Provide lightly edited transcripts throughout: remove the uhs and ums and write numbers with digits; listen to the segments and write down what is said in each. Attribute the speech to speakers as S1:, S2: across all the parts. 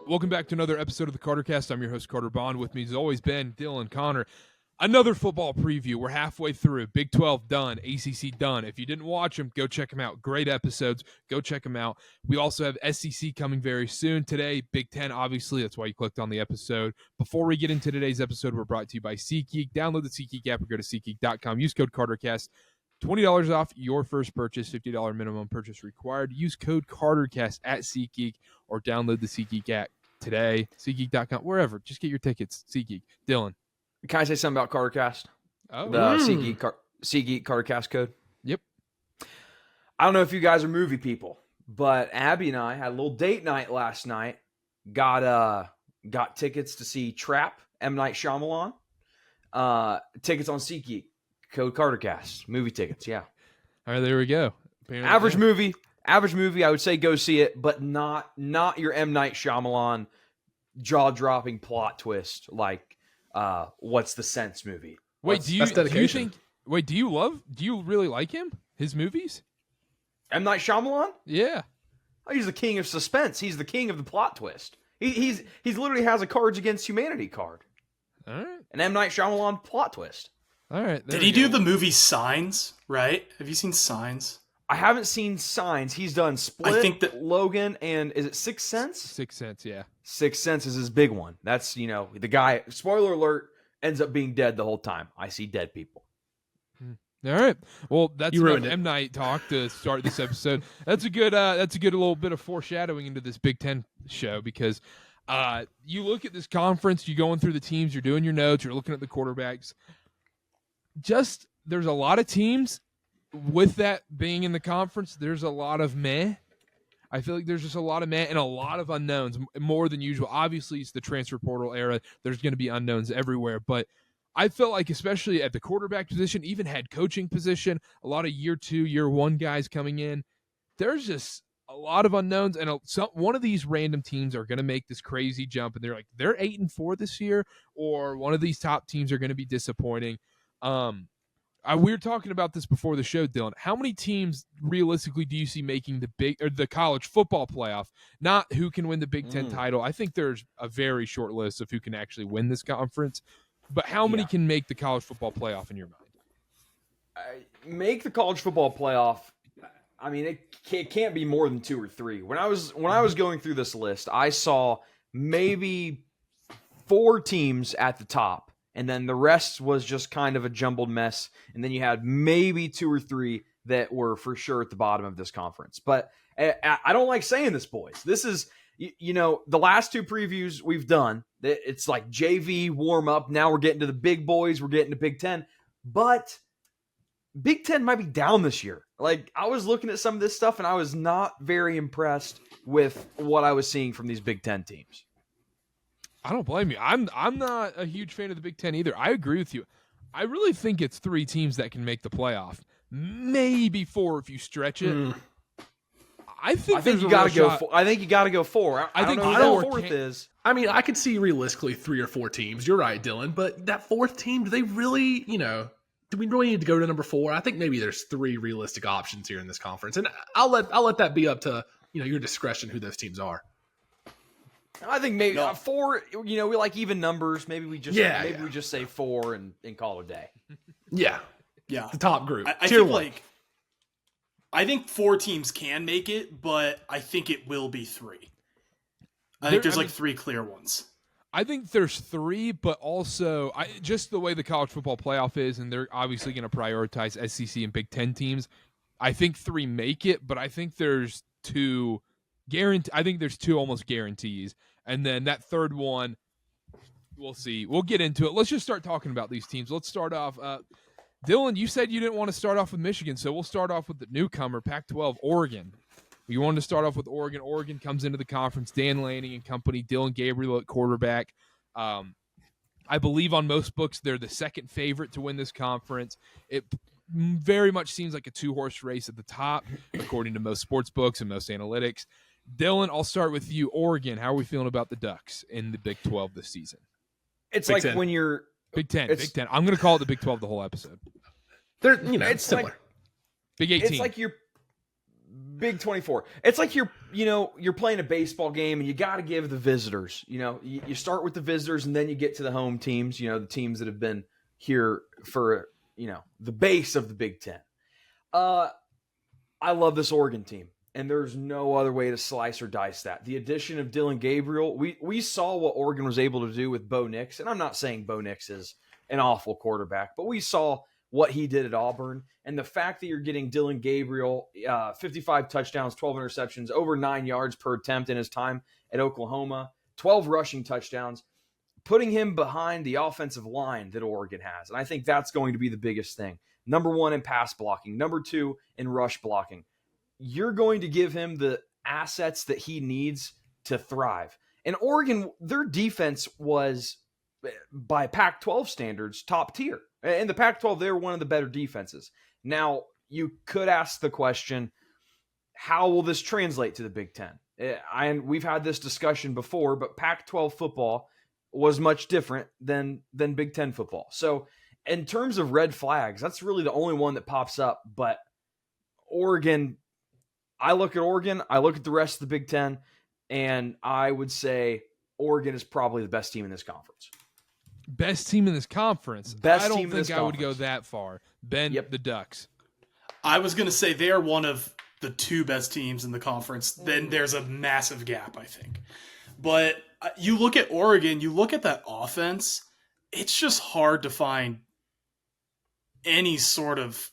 S1: Welcome back to another episode of the KarterKast. I'm your host, Karter Baughan. With me has always been Dylan, Connor. Another football preview. We're halfway through. Big 12 done. ACC done. If you didn't watch them, go check them out. Great episodes. Go check them out. We also have SEC coming very soon. Today, Big 10, obviously. That's why you clicked on the episode. Before we get into today's episode, we're brought to you by SeatGeek. Download the SeatGeek app or go to SeatGeek.com. Use code KarterKast. $20 off your first purchase, $50 minimum purchase required. Use code KarterKast at SeatGeek or download the SeatGeek app today. SeatGeek.com, wherever. Just get your tickets. SeatGeek. Dylan.
S2: Can I say something about KarterKast?
S1: Oh.
S2: The SeatGeek KarterKast code?
S1: Yep.
S2: I don't know if you guys are movie people, but Abby and I had a little date night last night. Got tickets to see Trap, M. Night Shyamalan. Tickets on SeatGeek. Code KarterKast. Movie tickets, yeah.
S1: All right, there we go. Apparently,
S2: Average movie, I would say go see it, but not your M. Night Shyamalan jaw-dropping plot twist like What's the Sense movie.
S1: Wait, do you really like him? His movies?
S2: M. Night Shyamalan?
S1: Yeah.
S2: Oh, he's the king of suspense. He's the king of the plot twist. He's literally has a Cards Against Humanity card.
S1: All right.
S2: An M. Night Shyamalan plot twist.
S1: All right.
S3: Did he do the movie Signs, right? Have you seen Signs?
S2: I haven't seen Signs. He's done Split,
S3: I think that
S2: Logan, and is it Sixth Sense?
S1: Sixth Sense, yeah.
S2: Sixth Sense is his big one. That's, the guy, spoiler alert, ends up being dead the whole time. I see dead people.
S1: All right. Well, that's enough M. Night talk to start this episode. That's a good little bit of foreshadowing into this Big 10 show because you look at this conference, you're going through the teams, you're doing your notes, you're looking at the quarterbacks. There's a lot of teams with that being in the conference. There's a lot of meh. I feel like there's just a lot of meh and a lot of unknowns, more than usual. Obviously, it's the transfer portal era. There's going to be unknowns everywhere, but I felt like, especially at the quarterback position, even head coaching position, a lot of year 2, year 1 guys coming in. There's just a lot of unknowns, and one of these random teams are going to make this crazy jump, and they're 8-4 this year, or one of these top teams are going to be disappointing. We were talking about this before the show, Dylan. How many teams realistically do you see making the college football playoff? Not who can win the Big 10 title. I think there's a very short list of who can actually win this conference. But how many can make the college football playoff in your mind?
S2: Make the college football playoff. I mean, it can't be more than 2 or 3. When I was going through this list, I saw maybe 4 teams at the top. And then the rest was just kind of a jumbled mess. And then you had maybe 2 or 3 that were for sure at the bottom of this conference. But I don't like saying this, boys. This is, the last 2 previews we've done, it's like JV warm up. Now we're getting to the big boys. We're getting to Big 10. But Big 10 might be down this year. Like, I was looking at some of this stuff, and I was not very impressed with what I was seeing from these Big 10 teams.
S1: I don't blame you. I'm not a huge fan of the Big 10 either. I agree with you. I really think it's 3 teams that can make the playoff. Maybe 4 if you stretch it. I think you got to go 4. I think you got to go 4. I don't know who the 4th is.
S4: I mean, I could see realistically 3 or 4 teams. You're right, Dylan. But that 4th team, do they really, do we really need to go to number 4? I think maybe there's 3 realistic options here in this conference. And I'll let that be up to, your discretion who those teams are.
S2: I think maybe 4. We like even numbers. Maybe we just we just say 4 and call it a day.
S4: Yeah. The top group.
S3: I think I think 4 teams can make it, but I think it will be 3. I think there's 3 clear ones.
S1: I think there's 3, but also just the way the college football playoff is, and they're obviously going to prioritize SEC and Big 10 teams. I think 3 make it, but I think there's 2. I think there's 2 almost guarantees. And then that 3rd one, we'll see. We'll get into it. Let's just start talking about these teams. Let's start off. Dylan, you said you didn't want to start off with Michigan, so we'll start off with the newcomer, Pac-12, Oregon. You wanted to start off with Oregon. Oregon comes into the conference, Dan Lanning and company, Dylan Gabriel at quarterback. I believe on most books they're the 2nd favorite to win this conference. It very much seems like a 2-horse race at the top, according to most sports books and most analytics. Dylan, I'll start with you. Oregon, how are we feeling about the Ducks in the Big 12 this season?
S2: It's
S4: Big
S2: like
S4: 10.
S2: when you're
S1: Big 10. Big 10. I'm going to call it the Big 12 the whole episode.
S4: They're, it's similar.
S1: Big 18.
S2: It's like you're Big 24. It's like you're playing a baseball game and you got to give the visitors, you start with the visitors and then you get to the home teams, the teams that have been here for, the base of the Big Ten. I love this Oregon team, and there's no other way to slice or dice that. The addition of Dylan Gabriel, we saw what Oregon was able to do with Bo Nix, and I'm not saying Bo Nix is an awful quarterback, but we saw what he did at Auburn, and the fact that you're getting Dylan Gabriel, 55 touchdowns, 12 interceptions, over 9 yards per attempt in his time at Oklahoma, 12 rushing touchdowns, putting him behind the offensive line that Oregon has. And I think that's going to be the biggest thing. Number 1 in pass blocking, number 2 in rush blocking. You're going to give him the assets that he needs to thrive. And Oregon, their defense was, by Pac-12 standards, top tier. In the Pac-12, they were one of the better defenses. Now, you could ask the question, how will this translate to the Big Ten? And we've had this discussion before, but Pac-12 football was much different than Big Ten football. So in terms of red flags, that's really the only one that pops up. But Oregon, I look at the rest of the Big Ten, and I would say Oregon is probably the best team in this conference.
S1: Best team in this conference. I don't think I would go that far. Ben, the Ducks.
S3: I was going to say they are one of the 2 best teams in the conference. Then there's a massive gap, I think. But you look at Oregon, you look at that offense, it's just hard to find any sort of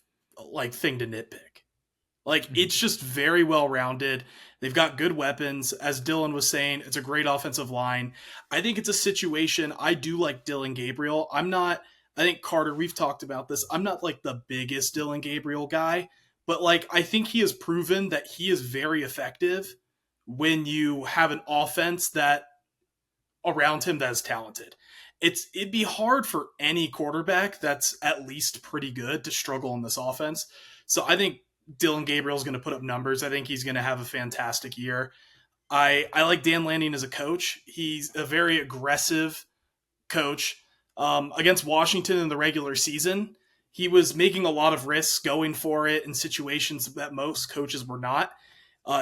S3: thing to nitpick. It's just very well rounded. They've got good weapons. As Dylan was saying, it's a great offensive line. I think it's a situation. I do like Dylan Gabriel. I think Karter, we've talked about this. I'm not the biggest Dylan Gabriel guy, but I think he has proven that he is very effective when you have an offense that around him that is talented. It'd be hard for any quarterback that's at least pretty good to struggle in this offense. So I think Dylan Gabriel is going to put up numbers. I think he's going to have a fantastic year. I like Dan Lanning as a coach. He's a very aggressive coach. Against Washington in the regular season, he was making a lot of risks, going for it in situations that most coaches were not.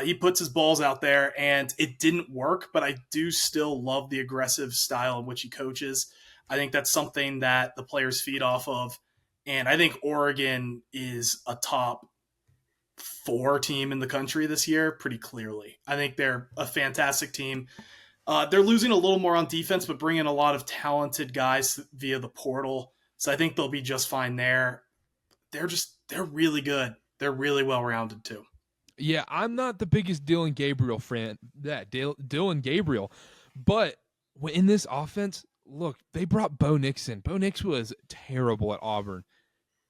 S3: He puts his balls out there, and it didn't work, but I do still love the aggressive style in which he coaches. I think that's something that the players feed off of, and I think Oregon is a top 4 team in the country this year, pretty clearly. I think they're a fantastic team. They're losing a little more on defense, but bringing a lot of talented guys via the portal, so I think they'll be just fine there. They're really good. They're really well-rounded, too.
S1: Yeah, I'm not the biggest Dylan Gabriel fan. Dylan Gabriel. But in this offense, look, they brought Bo Nix in. Bo Nix was terrible at Auburn.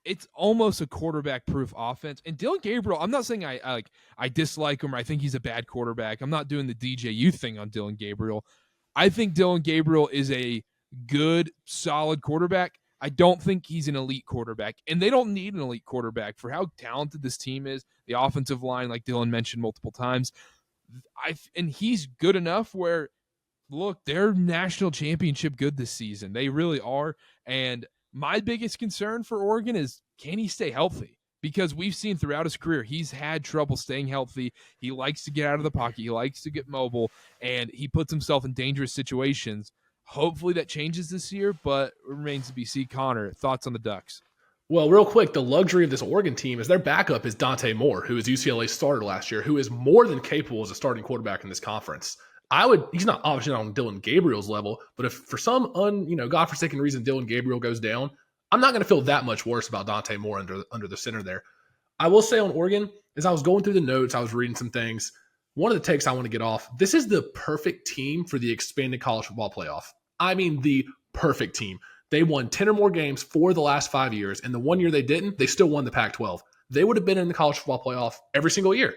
S1: It's almost a quarterback-proof offense. And Dylan Gabriel, I'm not saying I dislike him or I think he's a bad quarterback. I'm not doing the DJU thing on Dylan Gabriel. I think Dylan Gabriel is a good, solid quarterback. I don't think he's an elite quarterback, and they don't need an elite quarterback for how talented this team is. The offensive line, like Dylan mentioned multiple times, and he's good enough where, look, they're national championship good this season. They really are, and my biggest concern for Oregon is, can he stay healthy? Because we've seen throughout his career, he's had trouble staying healthy. He likes to get out of the pocket. He likes to get mobile, and he puts himself in dangerous situations. Hopefully that changes this year, but it remains to be seen. Connor, thoughts on the Ducks?
S4: Well, real quick, the luxury of this Oregon team is their backup is Dante Moore, who is UCLA's starter last year, who is more than capable as a starting quarterback in this conference. He's not obviously not on Dylan Gabriel's level, but if for some godforsaken reason Dylan Gabriel goes down, I'm not going to feel that much worse about Dante Moore under the center there. I will say on Oregon, as I was going through the notes, I was reading some things. One of the takes I want to get off, this is the perfect team for the expanded college football playoff. I mean, the perfect team. They won 10 or more games for the last 5 years, and the 1 year they didn't, they still won the Pac-12. They would have been in the college football playoff every single year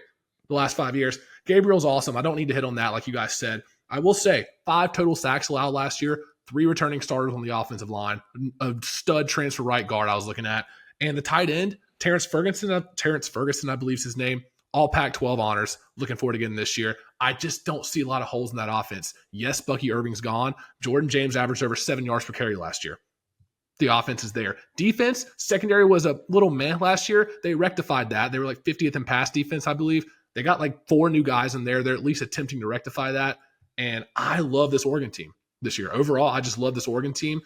S4: the last 5 years. Gabriel's awesome. I don't need to hit on that like you guys said. I will say 5 total sacks allowed last year, 3 returning starters on the offensive line, a stud transfer right guard I was looking at, and the tight end, Terrence Ferguson, I believe is his name, all Pac-12 honors. Looking forward to getting this year. I just don't see a lot of holes in that offense. Yes, Bucky Irving's gone. Jordan James averaged over 7 yards per carry last year. The offense is there. Defense, secondary was a little meh last year. They rectified that. They were like 50th in pass defense, I believe. They got like 4 new guys in there. They're at least attempting to rectify that. And I love this Oregon team this year. Overall, I just love this Oregon team.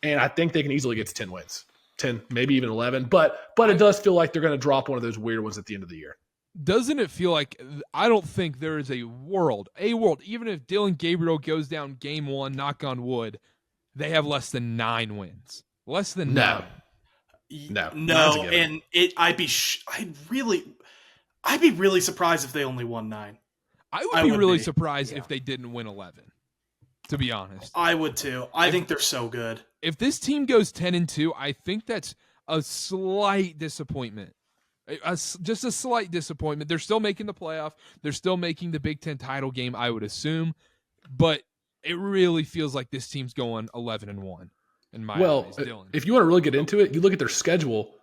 S4: And I think they can easily get to 10 wins. 10, maybe even 11. But it does feel like they're going to drop one of those weird ones at the end of the year.
S1: Doesn't it feel like, I don't think there is a world, even if Dylan Gabriel goes down game 1, knock on wood, they have less than 9 wins. Less than 9.
S4: No.
S3: And I'd be really surprised if they only won 9.
S1: I would be really surprised if they didn't win 11, to be honest.
S3: I would too. I think they're so good.
S1: If this team goes 10-2, I think that's a slight disappointment. Just a slight disappointment. They're still making the playoff. They're still making the Big Ten title game, I would assume. But it really feels like this team's going 11-1 in my eyes, Dylan.
S4: If you want to really get into it, you look at their schedule.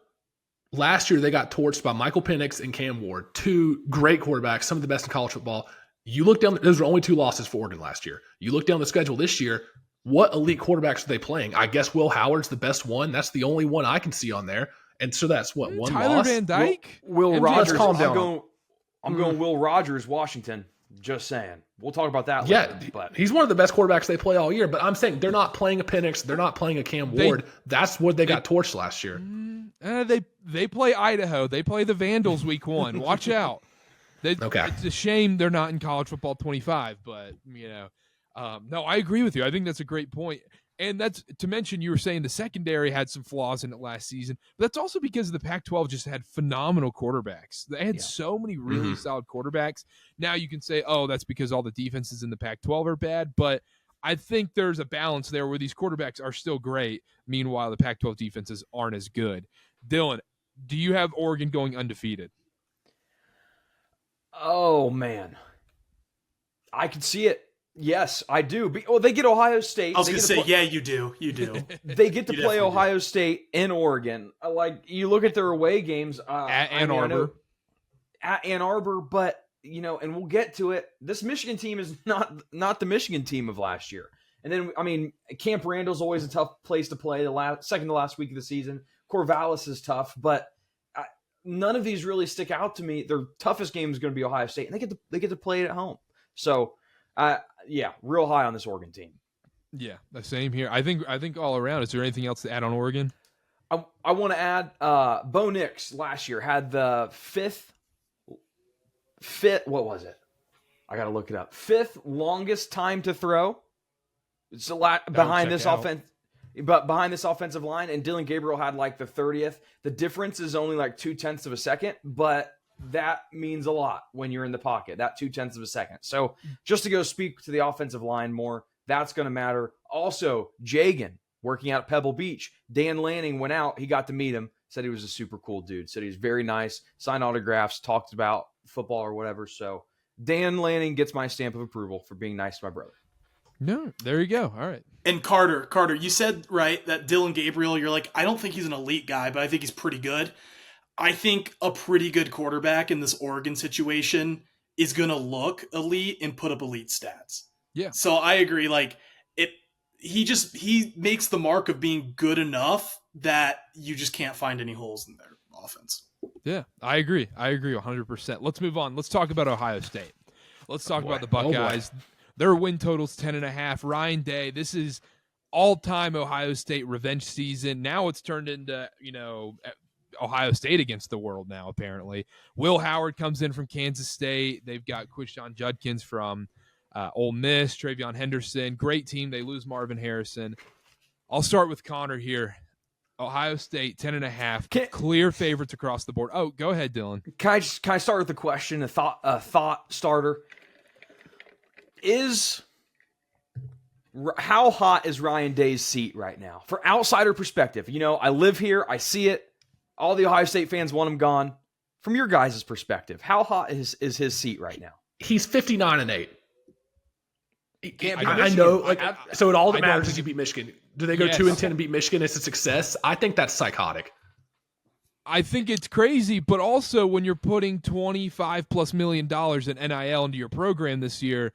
S4: Last year, they got torched by Michael Penix and Cam Ward, 2 great quarterbacks, some of the best in college football. You look down; those were only 2 losses for Oregon last year. You look down the schedule this year. What elite quarterbacks are they playing? I guess Will Howard's the best one. That's the only one I can see on there. And so that's what, 1
S1: Tyler
S4: loss?
S1: Van Dyke?
S2: Will Rogers.
S4: calm down.
S2: I'm going Will Rogers, Washington. Just saying. We'll talk about that later.
S4: But he's one of the best quarterbacks they play all year. But I'm saying they're not playing a Penix. They're not playing a Cam Ward. That's what they got torched last year.
S1: They play Idaho. They play the Vandals week 1. Watch out.
S4: Okay.
S1: It's a shame they're not in college football 25, but, no, I agree with you. I think that's a great point. And that's to mention, you were saying the secondary had some flaws in it last season, but that's also because the Pac-12 just had phenomenal quarterbacks. They had so many really solid quarterbacks. Now you can say, oh, that's because all the defenses in the Pac-12 are bad, but I think there's a balance there where these quarterbacks are still great. Meanwhile, the Pac-12 defenses aren't as good. Dylan, do you have Oregon going undefeated?
S2: Oh, man. I can see it. Yes, I do. They get Ohio State.
S3: I was going to say, yeah, you do. You do.
S2: They get to play Ohio State in Oregon. Like, you look at their away games.
S1: At Ann Arbor.
S2: At Ann Arbor, but, and we'll get to it. This Michigan team is not the Michigan team of last year. And then, Camp Randall's always a tough place to play, second to last week of the season. Corvallis is tough, but none of these really stick out to me. Their toughest game is going to be Ohio State, and they get to play it at home. So, real high on this Oregon team. Yeah,
S1: the same here. I think all around. Is there anything else to add on Oregon?
S2: I want to add Bo Nix last year had the fifth. What was it? I got to look it up. 5th longest time to throw. It's a lot behind this offense. But behind this offensive line, and Dylan Gabriel had like the 30th. The difference is only like 0.2 of a second, but that means a lot when you're in the pocket, that 0.2 of a second. So just to go speak to the offensive line more, that's going to matter. Also, Jagan working out at Pebble Beach. Dan Lanning went out. He got to meet him, said he was a super cool dude, said he was very nice, signed autographs, talked about football or whatever. So Dan Lanning gets my stamp of approval for being nice to my brother.
S1: No, there you go. All right.
S3: And Karter, you said, right, that Dylan Gabriel, you're like, I don't think he's an elite guy, but I think he's pretty good. I think a pretty good quarterback in this Oregon situation is going to look elite and put up elite stats.
S1: Yeah.
S3: So I agree. Like he makes the mark of being good enough that you just can't find any holes in their offense.
S1: Yeah, I agree 100%. Let's move on. Let's talk about Ohio State. Let's talk about the Buckeyes. Their win total's 10.5. Ryan Day, this is all-time Ohio State revenge season. Now it's turned into, Ohio State against the world now, apparently. Will Howard comes in from Kansas State. They've got Quishon Judkins from Ole Miss, Travion Henderson. Great team. They lose Marvin Harrison. I'll start with Connor here. Ohio State, 10.5. Clear favorites across the board. Oh, go ahead, Dylan.
S2: Can I start with the question, a thought starter? How hot is Ryan Day's seat right now? For outsider perspective, I live here, I see it. All the Ohio State fans want him gone. From your guys' perspective, how hot is his seat right now?
S4: He's 59-8.
S2: I
S4: know. So it all that matters is you beat Michigan. Do they go 2-10 and beat Michigan? It's a success. I think that's psychotic.
S1: I think it's crazy, but also when you're putting $25+ million in NIL into your program this year,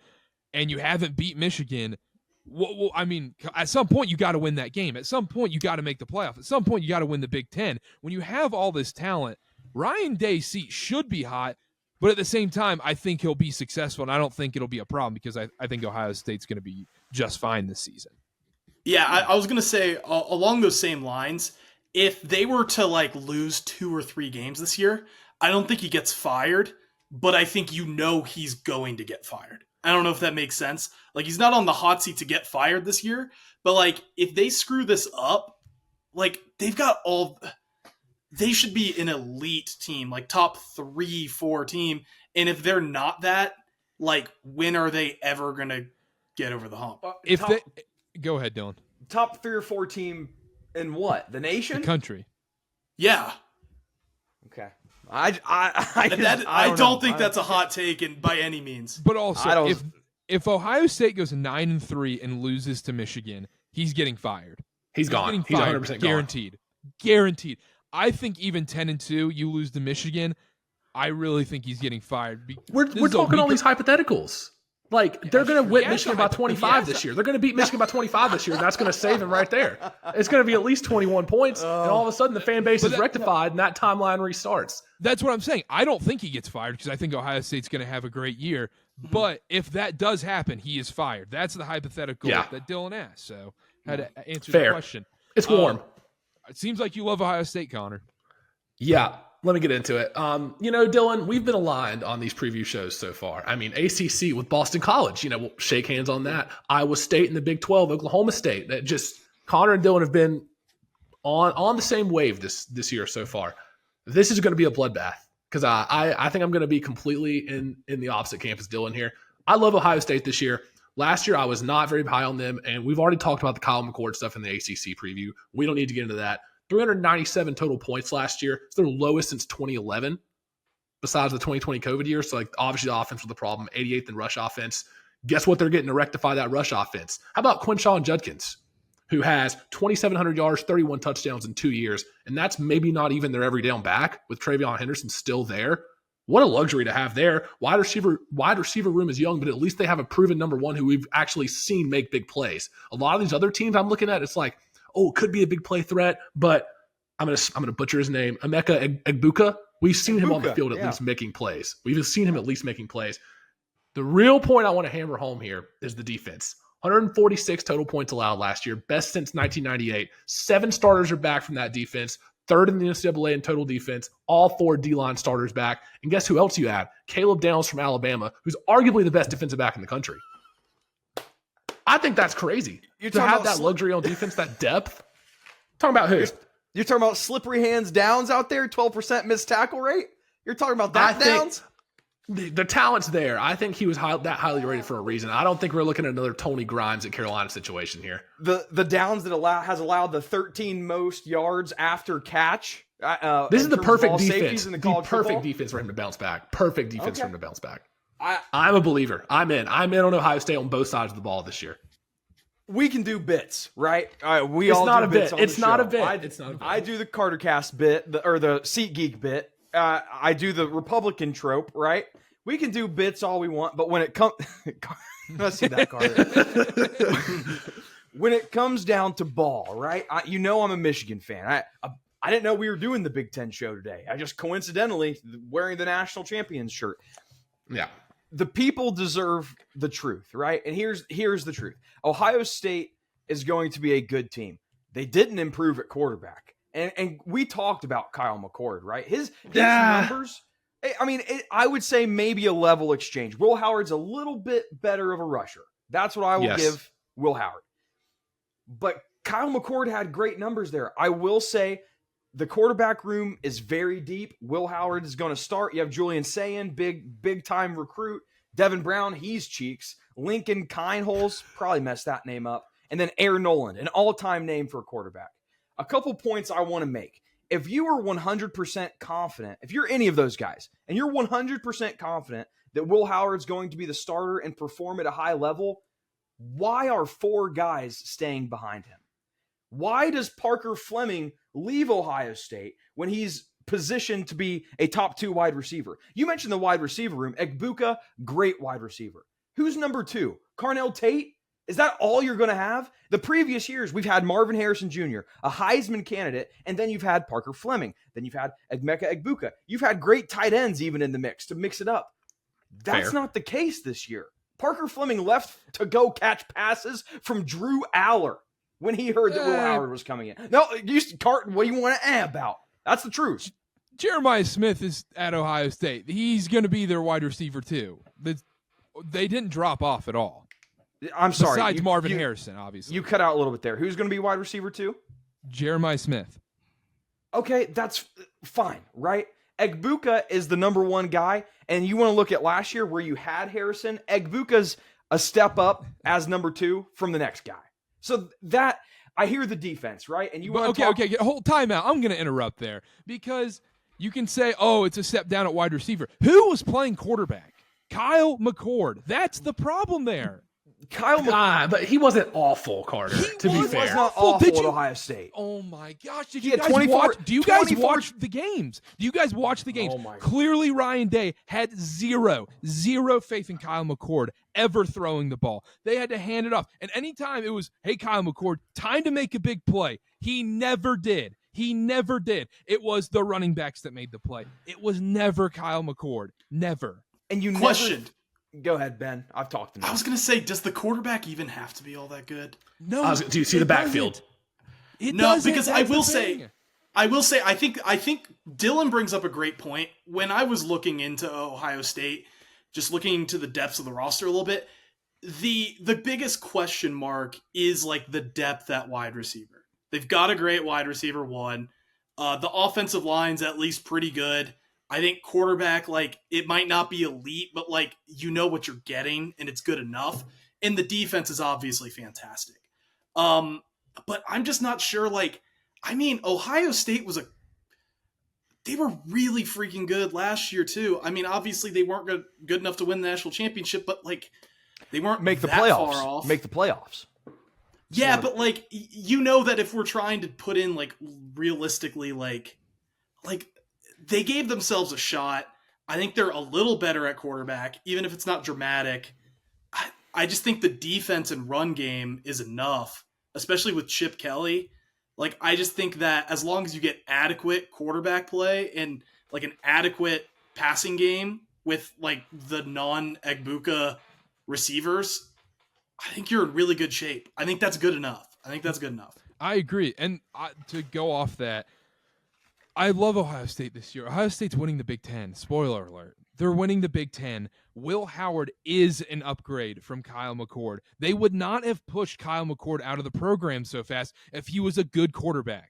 S1: and you haven't beat Michigan. Well, at some point you got to win that game. At some point you got to make the playoff. At some point you got to win the Big Ten. When you have all this talent, Ryan Day's seat should be hot. But at the same time, I think he'll be successful, and I don't think it'll be a problem because I think Ohio State's going to be just fine this season.
S3: Yeah, I was going to say, along those same lines, if they were to lose 2 or 3 games this year, I don't think he gets fired, but I think he's going to get fired. I don't know if that makes sense. He's not on the hot seat to get fired this year, but if they screw this up, they've got they should be an elite team, top 3-4 team. And if they're not that, when are they ever going to get over the hump?
S1: Go ahead, Dylan.
S2: Top 3 or 4 team in what? The nation?
S1: The country.
S3: Yeah.
S2: Okay. I
S3: don't think that's a hot take by any means.
S1: But also, if Ohio State goes 9-3 and loses to Michigan, he's getting fired.
S4: He's gone. He's 100%
S1: guaranteed. Guaranteed. I think even 10-2, you lose to Michigan, I really think he's getting fired.
S4: We're talking all these hypotheticals. They're going to whip Michigan by 25 this year. They're going to beat Michigan by 25 this year, and that's going to save him right there. It's going to be at least 21 points, and all of a sudden the fan base is rectified, and that timeline restarts.
S1: That's what I'm saying. I don't think he gets fired because I think Ohio State's going to have a great year. But if that does happen, he is fired. That's the hypothetical that Dylan asked. So I had to answer the question.
S4: It's warm.
S1: It seems like you love Ohio State, Connor.
S4: Yeah. Let me get into it. Dylan, we've been aligned on these preview shows so far. I mean, ACC with Boston College, we'll shake hands on that. Iowa State in the Big 12, Oklahoma State. That just Connor and Dylan have been on the same wave this year so far. This is going to be a bloodbath because I think I'm going to be completely in the opposite camp as Dylan here. I love Ohio State this year. Last year, I was not very high on them, and we've already talked about the Kyle McCord stuff in the ACC preview. We don't need to get into that. 397 total points last year. It's their lowest since 2011, besides the 2020 COVID year. So, obviously the offense was the problem. 88th in rush offense. Guess what they're getting to rectify that rush offense? How about Quinshawn Judkins, who has 2,700 yards, 31 touchdowns in 2 years, and that's maybe not even their every down back with Travion Henderson still there. What a luxury to have there. Wide receiver room is young, but at least they have a proven number one who we've actually seen make big plays. A lot of these other teams I'm looking at, it's it could be a big play threat, but I'm gonna butcher his name. Emeka Egbuka. We've seen him on the field at least making plays. We've seen him at least making plays. The real point I want to hammer home here is the defense. 146 total points allowed last year, best since 1998. 7 starters are back from that defense. 3rd in the NCAA in total defense. All 4 D-line starters back. And guess who else you have? Caleb Downs from Alabama, who's arguably the best defensive back in the country. I think that's crazy. To have that luxury on defense, that depth. Talking about who?
S2: You're talking about slippery hands Downs out there, 12% missed tackle rate? You're talking about that Downs?
S4: The talent's there. I think he was that highly rated for a reason. I don't think we're looking at another Tony Grimes at Carolina situation here.
S2: The Downs that has allowed the 13 most yards after catch.
S4: This is the perfect defense. The perfect defense for him to bounce back. Perfect defense for him to bounce back. I'm a believer. I'm in on Ohio State on both sides of the ball this year.
S2: We can do bits, right?
S4: It's not a bit. It's not a bit.
S2: I do the KarterKast bit, or the SeatGeek bit. I do the Republican trope, right? We can do bits all we want, but when it comes, let's see that, Carter. When it comes down to ball, right? I'm a Michigan fan. I didn't know we were doing the BIG-10 show today. I just coincidentally wearing the national champions shirt.
S4: Yeah.
S2: The people deserve the truth, right? And here's the truth. Ohio State is going to be a good team. They didn't improve at quarterback. And we talked about Kyle McCord, right? His numbers, I would say maybe a level exchange. Will Howard's a little bit better of a rusher. That's what I will give Will Howard. But Kyle McCord had great numbers there. I will say the quarterback room is very deep. Will Howard is going to start. You have Julian Sayin, big time recruit. Devin Brown, he's cheeks. Lincoln Kineholes, probably messed that name up. And then Aaron Noland, an all-time name for a quarterback. A couple points I want to make. If you are 100% confident, if you're any of those guys, and you're 100% confident that Will Howard's going to be the starter and perform at a high level, why are 4 guys staying behind him? Why does Parker Fleming leave Ohio State when he's positioned to be a top 2 wide receiver? You mentioned the wide receiver room. Egbuka, great wide receiver. Who's number 2? Carnell Tate? Is that all you're going to have? The previous years, we've had Marvin Harrison Jr., a Heisman candidate, and then you've had Parker Fleming. Then you've had Emeka Egbuka. You've had great tight ends even in the mix to mix it up. That's not the case this year. Parker Fleming left to go catch passes from Drew Aller when he heard that Will Howard was coming in. No, Karter, what do you want to add about? That's the truth.
S1: Jeremiah Smith is at Ohio State. He's going to be their wide receiver too. They didn't drop off at all.
S2: I'm sorry.
S1: Besides Marvin Harrison, obviously.
S2: You cut out a little bit there. Who's going to be wide receiver too?
S1: Jeremiah Smith.
S2: Okay, that's fine, right? Egbuka is the number one guy, and you want to look at last year where you had Harrison. Egbuka's a step up as number 2 from the next guy. So that, I hear the defense, right? And you want to
S1: okay, hold timeout. I'm going to interrupt there because you can say, oh, it's a step down at wide receiver. Who was playing quarterback? Kyle McCord. That's the problem there.
S4: But he wasn't awful, Karter. To be fair,
S2: he was not awful at Ohio State.
S1: Oh my gosh!
S2: Did you guys watch?
S1: Do you guys watch the games? Do you guys watch the games? Clearly, Ryan Day had zero faith in Kyle McCord ever throwing the ball. They had to hand it off, and anytime it was, "Hey, Kyle McCord, time to make a big play," he never did. It was the running backs that made the play. It was never Kyle McCord. Never.
S2: And you
S3: questioned.
S2: Go ahead, Ben. I've talked enough.
S3: I was going to say, does the quarterback even have to be all that good?
S1: No.
S4: Do you see the backfield?
S3: No, because I will say, I think Dylan brings up a great point. When I was looking into Ohio State, just looking into the depths of the roster a little bit, the biggest question mark is like the depth at wide receiver. They've got a great wide receiver 1. The offensive line's at least pretty good. I think quarterback, like, it might not be elite, but, like, you know what you're getting, and it's good enough. And the defense is obviously fantastic. But I'm just not sure, like, I mean, Ohio State they were really freaking good last year, too. I mean, obviously they weren't good enough to win the national championship, but, like, they weren't
S2: Make the
S3: that
S2: playoffs.
S3: far off.
S2: Make the playoffs.
S3: Yeah, but, like, you know that if we're trying to put in, like, realistically, like they gave themselves a shot. I think they're a little better at quarterback, even if it's not dramatic. I just think the defense and run game is enough, especially with Chip Kelly. Like, I just think that as long as you get adequate quarterback play and, like, an adequate passing game with, like, the non-Egbuka receivers, I think you're in really good shape. I think that's good enough.
S1: I agree. And to go off that, I love Ohio State this year. Ohio State's winning the Big Ten. Spoiler alert. They're winning the Big Ten. Will Howard is an upgrade from Kyle McCord. They would not have pushed Kyle McCord out of the program so fast if he was a good quarterback.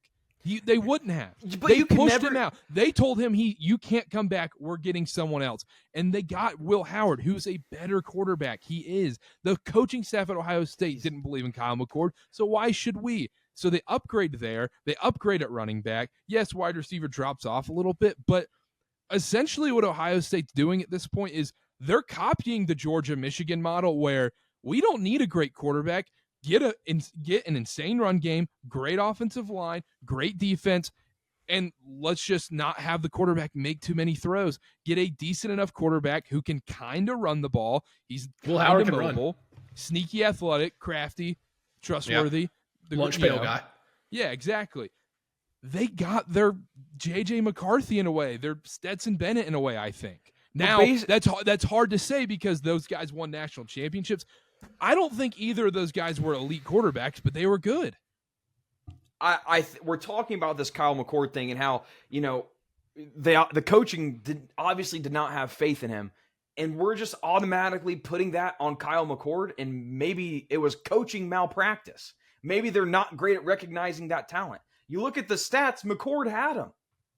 S1: They wouldn't have.
S2: But
S1: they pushed him out. They told him you can't come back. We're getting someone else. And they got Will Howard, who's a better quarterback. He is. The coaching staff at Ohio State didn't believe in Kyle McCord, so why should we? So they upgrade there. They upgrade at running back. Yes, wide receiver drops off a little bit, but essentially what Ohio State's doing at this point is they're copying the Georgia-Michigan model where we don't need a great quarterback. Get an insane run game, great offensive line, great defense, and let's just not have the quarterback make too many throws. Get a decent enough quarterback who can kind of run the ball. He's
S4: Will Howard can run.
S1: Sneaky athletic, crafty, trustworthy.
S4: Yep. Lunch pail guy.
S1: Yeah, exactly. They got their J.J. McCarthy in a way, their Stetson Bennett in a way, I think. Now, that's hard to say because those guys won national championships. I don't think either of those guys were elite quarterbacks, but they were good.
S2: We're talking about this Kyle McCord thing and how, you know, the coaching obviously did not have faith in him. And we're just automatically putting that on Kyle McCord, and maybe it was coaching malpractice. Maybe they're not great at recognizing that talent. You look at the stats, McCord had him.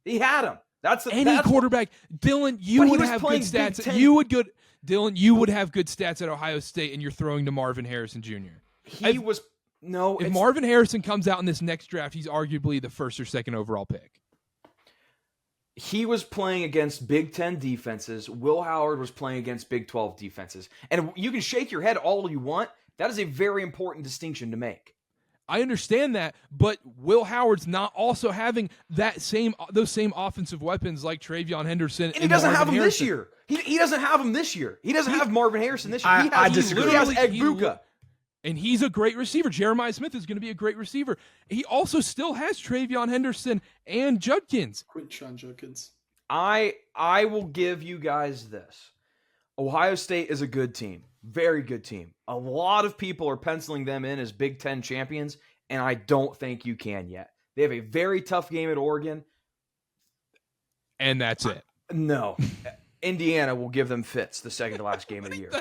S2: He had him. That's
S1: quarterback. Dylan, you would have good stats. Dylan, you would have good stats at Ohio State, and you're throwing to Marvin Harrison Jr. If Marvin Harrison comes out in this next draft, he's arguably the first or second overall pick.
S2: He was playing against Big 10 defenses. Will Howard was playing against Big 12 defenses. And you can shake your head all you want. That is a very important distinction to make.
S1: I understand that, but Will Howard's not also having those same offensive weapons like Travion Henderson.
S2: And he doesn't have them this year. He doesn't have them this year. He doesn't have Marvin Harrison this year.
S4: I disagree.
S2: He has Egbuka.
S1: And he's a great receiver. Jeremiah Smith is going to be a great receiver. He also still has Travion Henderson and Judkins.
S3: Quinshon Judkins.
S2: I will give you guys this. Ohio State is a good team. Very good team. A lot of people are penciling them in as Big Ten champions, and I don't think you can yet. They have a very tough game at Oregon.
S1: And that's it.
S2: No. Indiana will give them fits the second to last game of the year.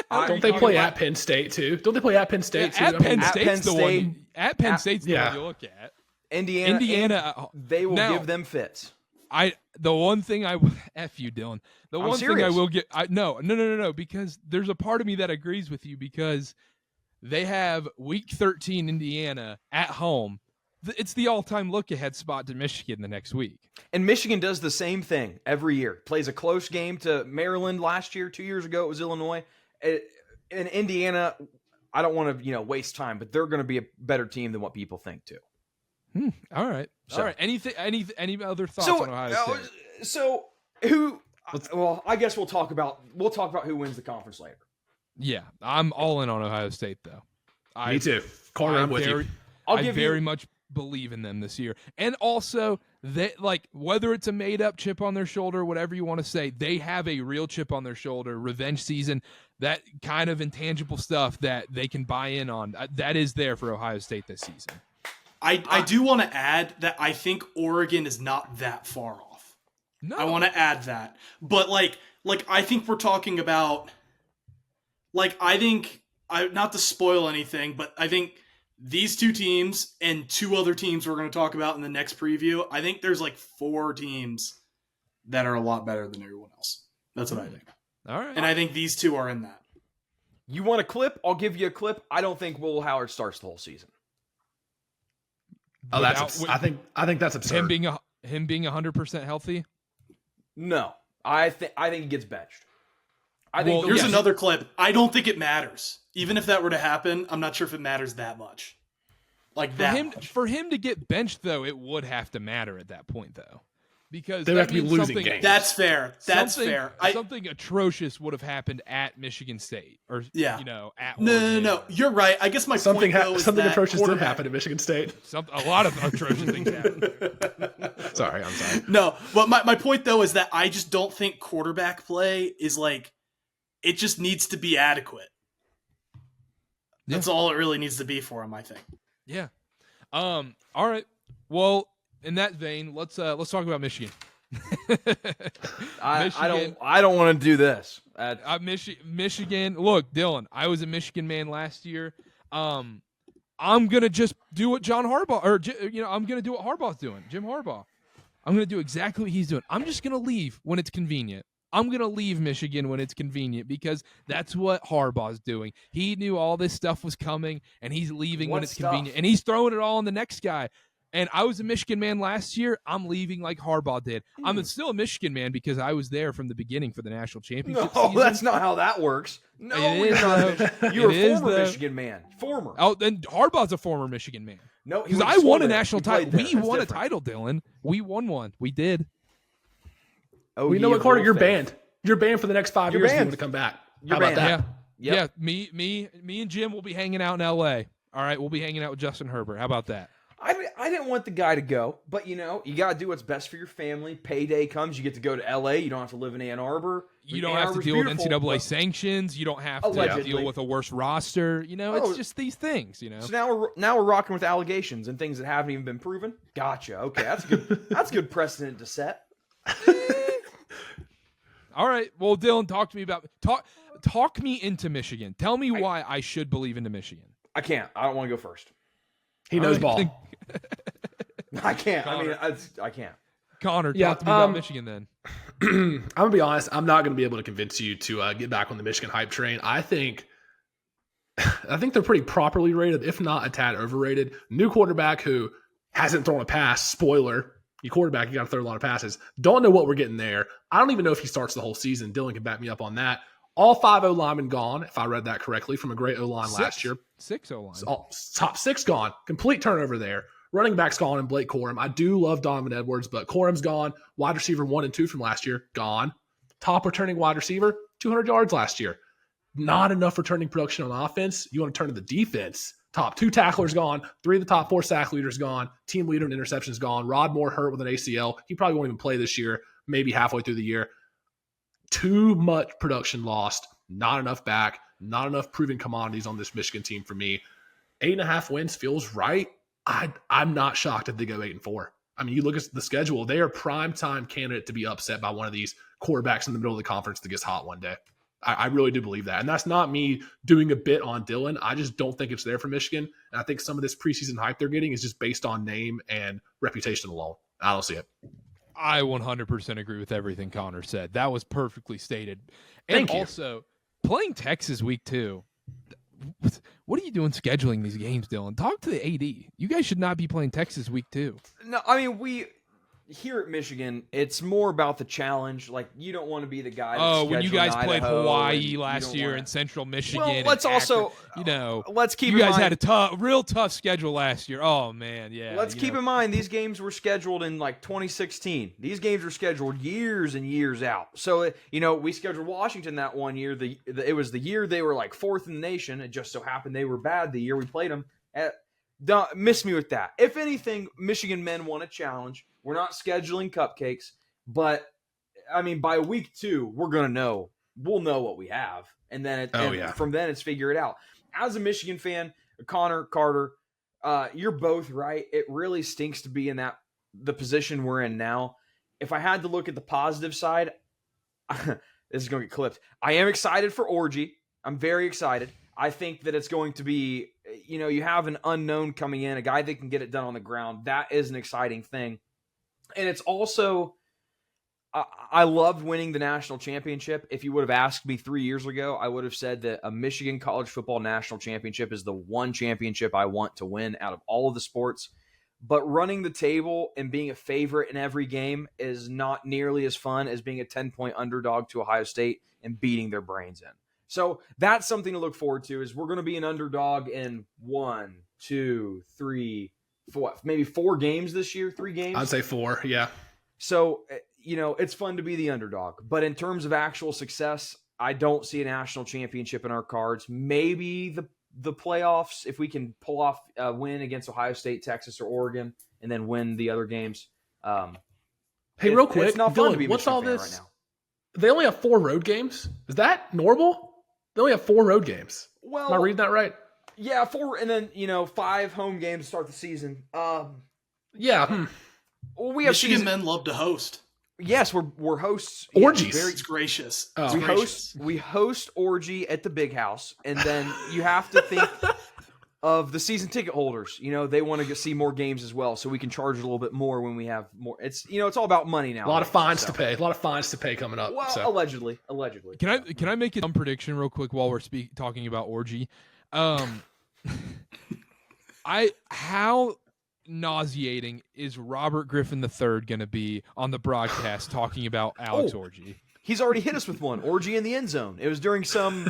S4: Don't they play at Penn State too? Don't they play at Penn State too?
S1: At Penn
S2: At
S1: State's
S2: Penn
S1: the
S2: State,
S1: one. At Penn State's the one you look at.
S2: Indiana, they will
S1: now,
S2: give them fits.
S1: The one thing F you, Dylan. The
S2: I'm
S1: one
S2: serious.
S1: thing I will get. No, because there's a part of me that agrees with you because they have Week 13 Indiana at home. It's the all-time look-ahead spot to Michigan the next week.
S2: And Michigan does the same thing every year. Plays a close game to Maryland last year. 2 years ago, it was Illinois. In Indiana, I don't want to waste time, but they're going to be a better team than what people think too.
S1: All right.
S2: So-
S1: All right. Any other thoughts on Ohio State?
S2: So who? Well, I guess we'll talk about who wins the conference later.
S1: Yeah, I'm all in on Ohio State though.
S4: Me too. Carter, I'm with you.
S1: I very much believe in them this year, and also that whether it's a made up chip on their shoulder, whatever you want to say, they have a real chip on their shoulder. Revenge season, that kind of intangible stuff that they can buy in on. That is there for Ohio State this season.
S3: I do want to add that I think Oregon is not that far off.
S1: No,
S3: I want to add that. But I think we're talking about not to spoil anything, but I think these two teams and two other teams we're going to talk about in the next preview, I think there's 4 teams that are a lot better than everyone else. That's what I think.
S1: All right.
S3: And I think these two are in that.
S2: You want a clip? I'll give you a clip. I don't think Will Howard starts the whole season.
S4: Oh, I think that's absurd.
S1: Him being 100% healthy.
S2: No, I think he gets benched. I think
S3: Here's another clip. I don't think it matters. Even if that were to happen, I'm not sure if it matters that much.
S1: For him to get benched, though, it would have to matter at that point, though. Because
S4: they would have to be losing games.
S3: That's fair. Fair.
S1: Something atrocious would have happened at Michigan State, or at
S3: No. You're right. I guess my
S4: something
S3: point though is
S4: something
S3: that
S4: atrocious did happen at Michigan State.
S1: A lot of atrocious things happened.
S4: I'm sorry.
S3: No, but my point though is that I just don't think quarterback play is it just needs to be adequate. That's all it really needs to be for him, I think.
S1: Yeah. All right. Well, in that vein, let's talk about Michigan.
S2: I don't want to do this.
S1: Michigan. Look, Dylan, I was a Michigan man last year. I'm gonna just do what John Harbaugh, I'm gonna do what Harbaugh's doing. Jim Harbaugh. I'm gonna do exactly what he's doing. I'm just gonna leave when it's convenient. I'm going to leave Michigan when it's convenient because that's what Harbaugh's doing. He knew all this stuff was coming, and he's leaving when it's convenient. And he's throwing it all on the next guy. And I was a Michigan man last year. I'm leaving like Harbaugh did. I'm still a Michigan man because I was there from the beginning for the national championship season.
S2: That's not how that works. No, you're not. You're a former Michigan man. Former.
S1: Oh, then Harbaugh's a former Michigan man.
S2: No,
S1: because I won a national title. We won a title, Dylan. We won one. We did.
S2: Oh,
S4: we know what, Carter, you're banned. You're banned for the next 5 years if you want to come back. How about that?
S1: Yeah. Me and Jim will be hanging out in L.A. All right, we'll be hanging out with Justin Herbert. How about that?
S2: I didn't want the guy to go, but you got to do what's best for your family. Payday comes, you get to go to L.A. You don't have to live in Ann Arbor.
S1: You don't have to deal with NCAA sanctions. You don't have to deal with a worse roster. It's just these things.
S2: So now we're rocking with allegations and things that haven't even been proven. Gotcha. Okay, that's good. That's good precedent to set.
S1: All right. Well, Dylan, talk me into Michigan. Tell me why I should believe into Michigan.
S2: I can't. I don't want to go first.
S4: He knows ball.
S2: I can't.
S1: Connor.
S2: I can't.
S1: Connor, talk to me about Michigan then.
S4: I'm going to be honest. I'm not going to be able to convince you to get back on the Michigan hype train. I think they're pretty properly rated, if not a tad overrated. New quarterback who hasn't thrown a pass. Spoiler. You quarterback, you got to throw a lot of passes. Don't know what we're getting there. I don't even know if he starts the whole season. Dylan can back me up on that. All 5 O-linemen gone, if I read that correctly, from a great O-line last year.
S1: 6 O-line.
S4: Top 6 gone. Complete turnover there. Running back's gone and Blake Corum. I do love Donovan Edwards, but Corum's gone. Wide receiver 1 and 2 from last year, gone. Top returning wide receiver, 200 yards last year. not enough returning production on offense. You want to turn to the defense. Top 2 tacklers gone, 3 of the top 4 sack leaders gone, team leader in interceptions gone. Rod Moore hurt with an ACL. He probably won't even play this year, maybe halfway through the year. Too much production lost, not enough back, not enough proven commodities on this Michigan team for me. 8.5 wins feels right. I'm not shocked if they go 8-4. I mean, you look at the schedule, they are prime time candidate to be upset by one of these quarterbacks in the middle of the conference that gets hot one day. I really do believe that. And that's not me doing a bit on Dylan. I just don't think it's there for Michigan. And I think some of this preseason hype they're getting is just based on name and reputation alone. I don't see it.
S1: I 100% agree with everything Connor said. That was perfectly stated. And
S4: Thank you.
S1: Also, playing Texas week 2. What are you doing scheduling these games, Dylan? Talk to the AD. You guys should not be playing Texas week 2.
S2: No, I mean, here at Michigan, it's more about the challenge. Like, you don't want to be the guy that's
S1: when you
S2: scheduling
S1: guys played
S2: Idaho,
S1: Hawaii
S2: and
S1: last
S2: you
S1: year
S2: don't
S1: in Central Michigan.
S2: Well,
S1: and
S2: let's also,
S1: Akron,
S2: let's keep
S1: you
S2: in
S1: guys
S2: mind,
S1: had a real tough schedule last year. Oh, man, yeah.
S2: Let's keep in mind, these games were scheduled in, like, 2016. These games were scheduled years and years out. So, we scheduled Washington that one year. It was the year they were, like, 4th in the nation. It just so happened they were bad the year we played them. Don't miss me with that. If anything, Michigan men want a challenge. We're not scheduling cupcakes, but I mean, by week 2, we're gonna know. We'll know what we have, and then from then it's figure it out. As a Michigan fan, Connor, Karter, you're both right. It really stinks to be in the position we're in now. If I had to look at the positive side, this is gonna get clipped. I am excited for Orgy. I'm very excited. I think that it's going to be, you have an unknown coming in, a guy that can get it done on the ground. That is an exciting thing. And it's also, I loved winning the national championship. If you would have asked me 3 years ago, I would have said that a Michigan college football national championship is the one championship I want to win out of all of the sports. But running the table and being a favorite in every game is not nearly as fun as being a 10-point underdog to Ohio State and beating their brains in. So that's something to look forward to, is we're going to be an underdog in 1, 2, 3, 4, maybe 4 games this year, 3 games.
S4: I'd say 4, yeah.
S2: So, it's fun to be the underdog. But in terms of actual success, I don't see a national championship in our cards. Maybe the playoffs, if we can pull off a win against Ohio State, Texas, or Oregon, and then win the other games.
S4: Hey, real quick,
S2: it's not fun to be
S4: Dylan,
S2: a
S4: what's
S2: Michigan
S4: all
S2: fan
S4: this?
S2: right now.
S4: They only have 4 road games? Is that normal? They only have 4 road games.
S2: Well,
S4: Am I reading that right?
S2: Yeah, 4, and then 5 home games to start the season.
S4: Yeah.
S2: Well, we have
S3: Michigan men love to host.
S2: Yes, we're hosts.
S4: Orgies.
S2: Very
S3: It's gracious.
S4: Oh.
S3: It's
S2: we
S3: gracious.
S2: host Orgy at the Big House, and then you have to think of the season ticket holders. They want to see more games as well, so we can charge a little bit more when we have more. It's it's all about money now.
S4: A lot of fines to pay. A lot of fines to pay coming up.
S2: Well,
S4: so.
S2: allegedly.
S1: Can I make a dumb prediction real quick while we're talking about Orgy? How nauseating is Robert Griffin III going to be on the broadcast talking about Alex Orgy?
S2: He's already hit us with one. Orgy in the end zone. It was during some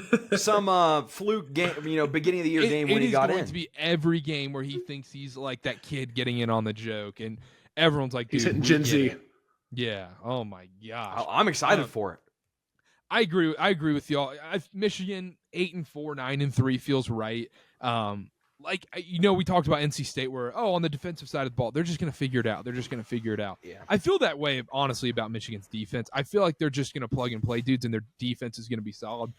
S2: fluke game, beginning of the year game when he got in.
S1: It is going to be every game where he thinks he's like that kid getting in on the joke, and everyone's like, dude,
S4: He's hitting Gen Z.
S1: Yeah. Oh my gosh.
S2: I'm excited for it.
S1: I agree with y'all. Michigan 8-4, 9-3 feels right. We talked about NC State where, on the defensive side of the ball, they're just going to figure it out.
S2: Yeah.
S1: I feel that way, honestly, about Michigan's defense. I feel like they're just going to plug and play dudes, and their defense is going to be solid.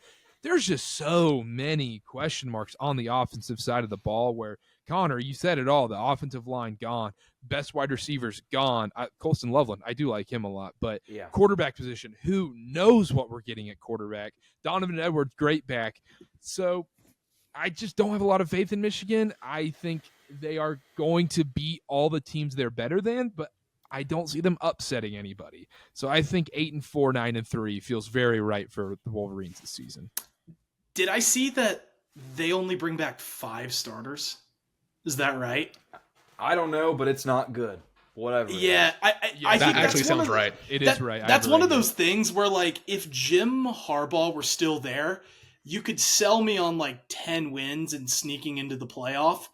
S1: There's just so many question marks on the offensive side of the ball where, Connor, you said it all. The offensive line gone. Best wide receivers gone. Colston Loveland, I do like him a lot. But
S2: yeah.
S1: Quarterback position, who knows what we're getting at quarterback? Donovan Edwards, great back. So I just don't have a lot of faith in Michigan. I think they are going to beat all the teams they're better than, but I don't see them upsetting anybody. So I think 8-4, 9-3 feels very right for the Wolverines this season.
S3: Did I see that they only bring back 5 starters? Is that right?
S2: I don't know, but it's not good. Whatever.
S3: Yeah, I
S4: that
S3: think
S4: actually
S3: that's one
S4: sounds
S3: of,
S4: right.
S1: It is right.
S3: That's one of those things where, like, if Jim Harbaugh were still there, you could sell me on like 10 wins and sneaking into the playoff,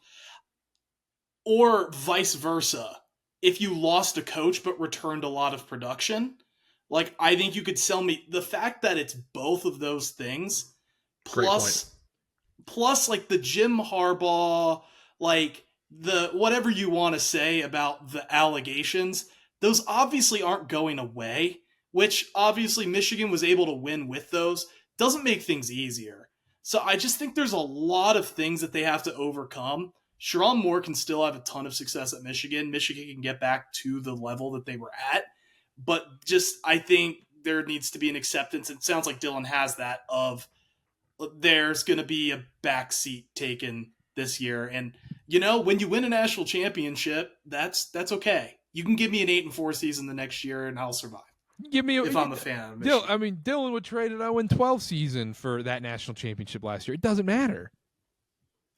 S3: or vice versa. If you lost a coach but returned a lot of production, like, I think you could sell me. The fact that it's both of those things plus like the Jim Harbaugh, like the whatever you want to say about the allegations, those obviously aren't going away, which obviously Michigan was able to win with those. Doesn't make things easier. So I just think there's a lot of things that they have to overcome. Sharon Moore can still have a ton of success at Michigan. Michigan can get back to the level that they were at. But just, I think there needs to be an acceptance. It sounds like Dylan has that of there's going to be a backseat taken this year. And, when you win a national championship, that's okay. You can give me an 8-4 season the next year and I'll survive. If I'm a fan of Michigan.
S1: Dylan would trade an 0-12 season for that national championship last year. It doesn't matter.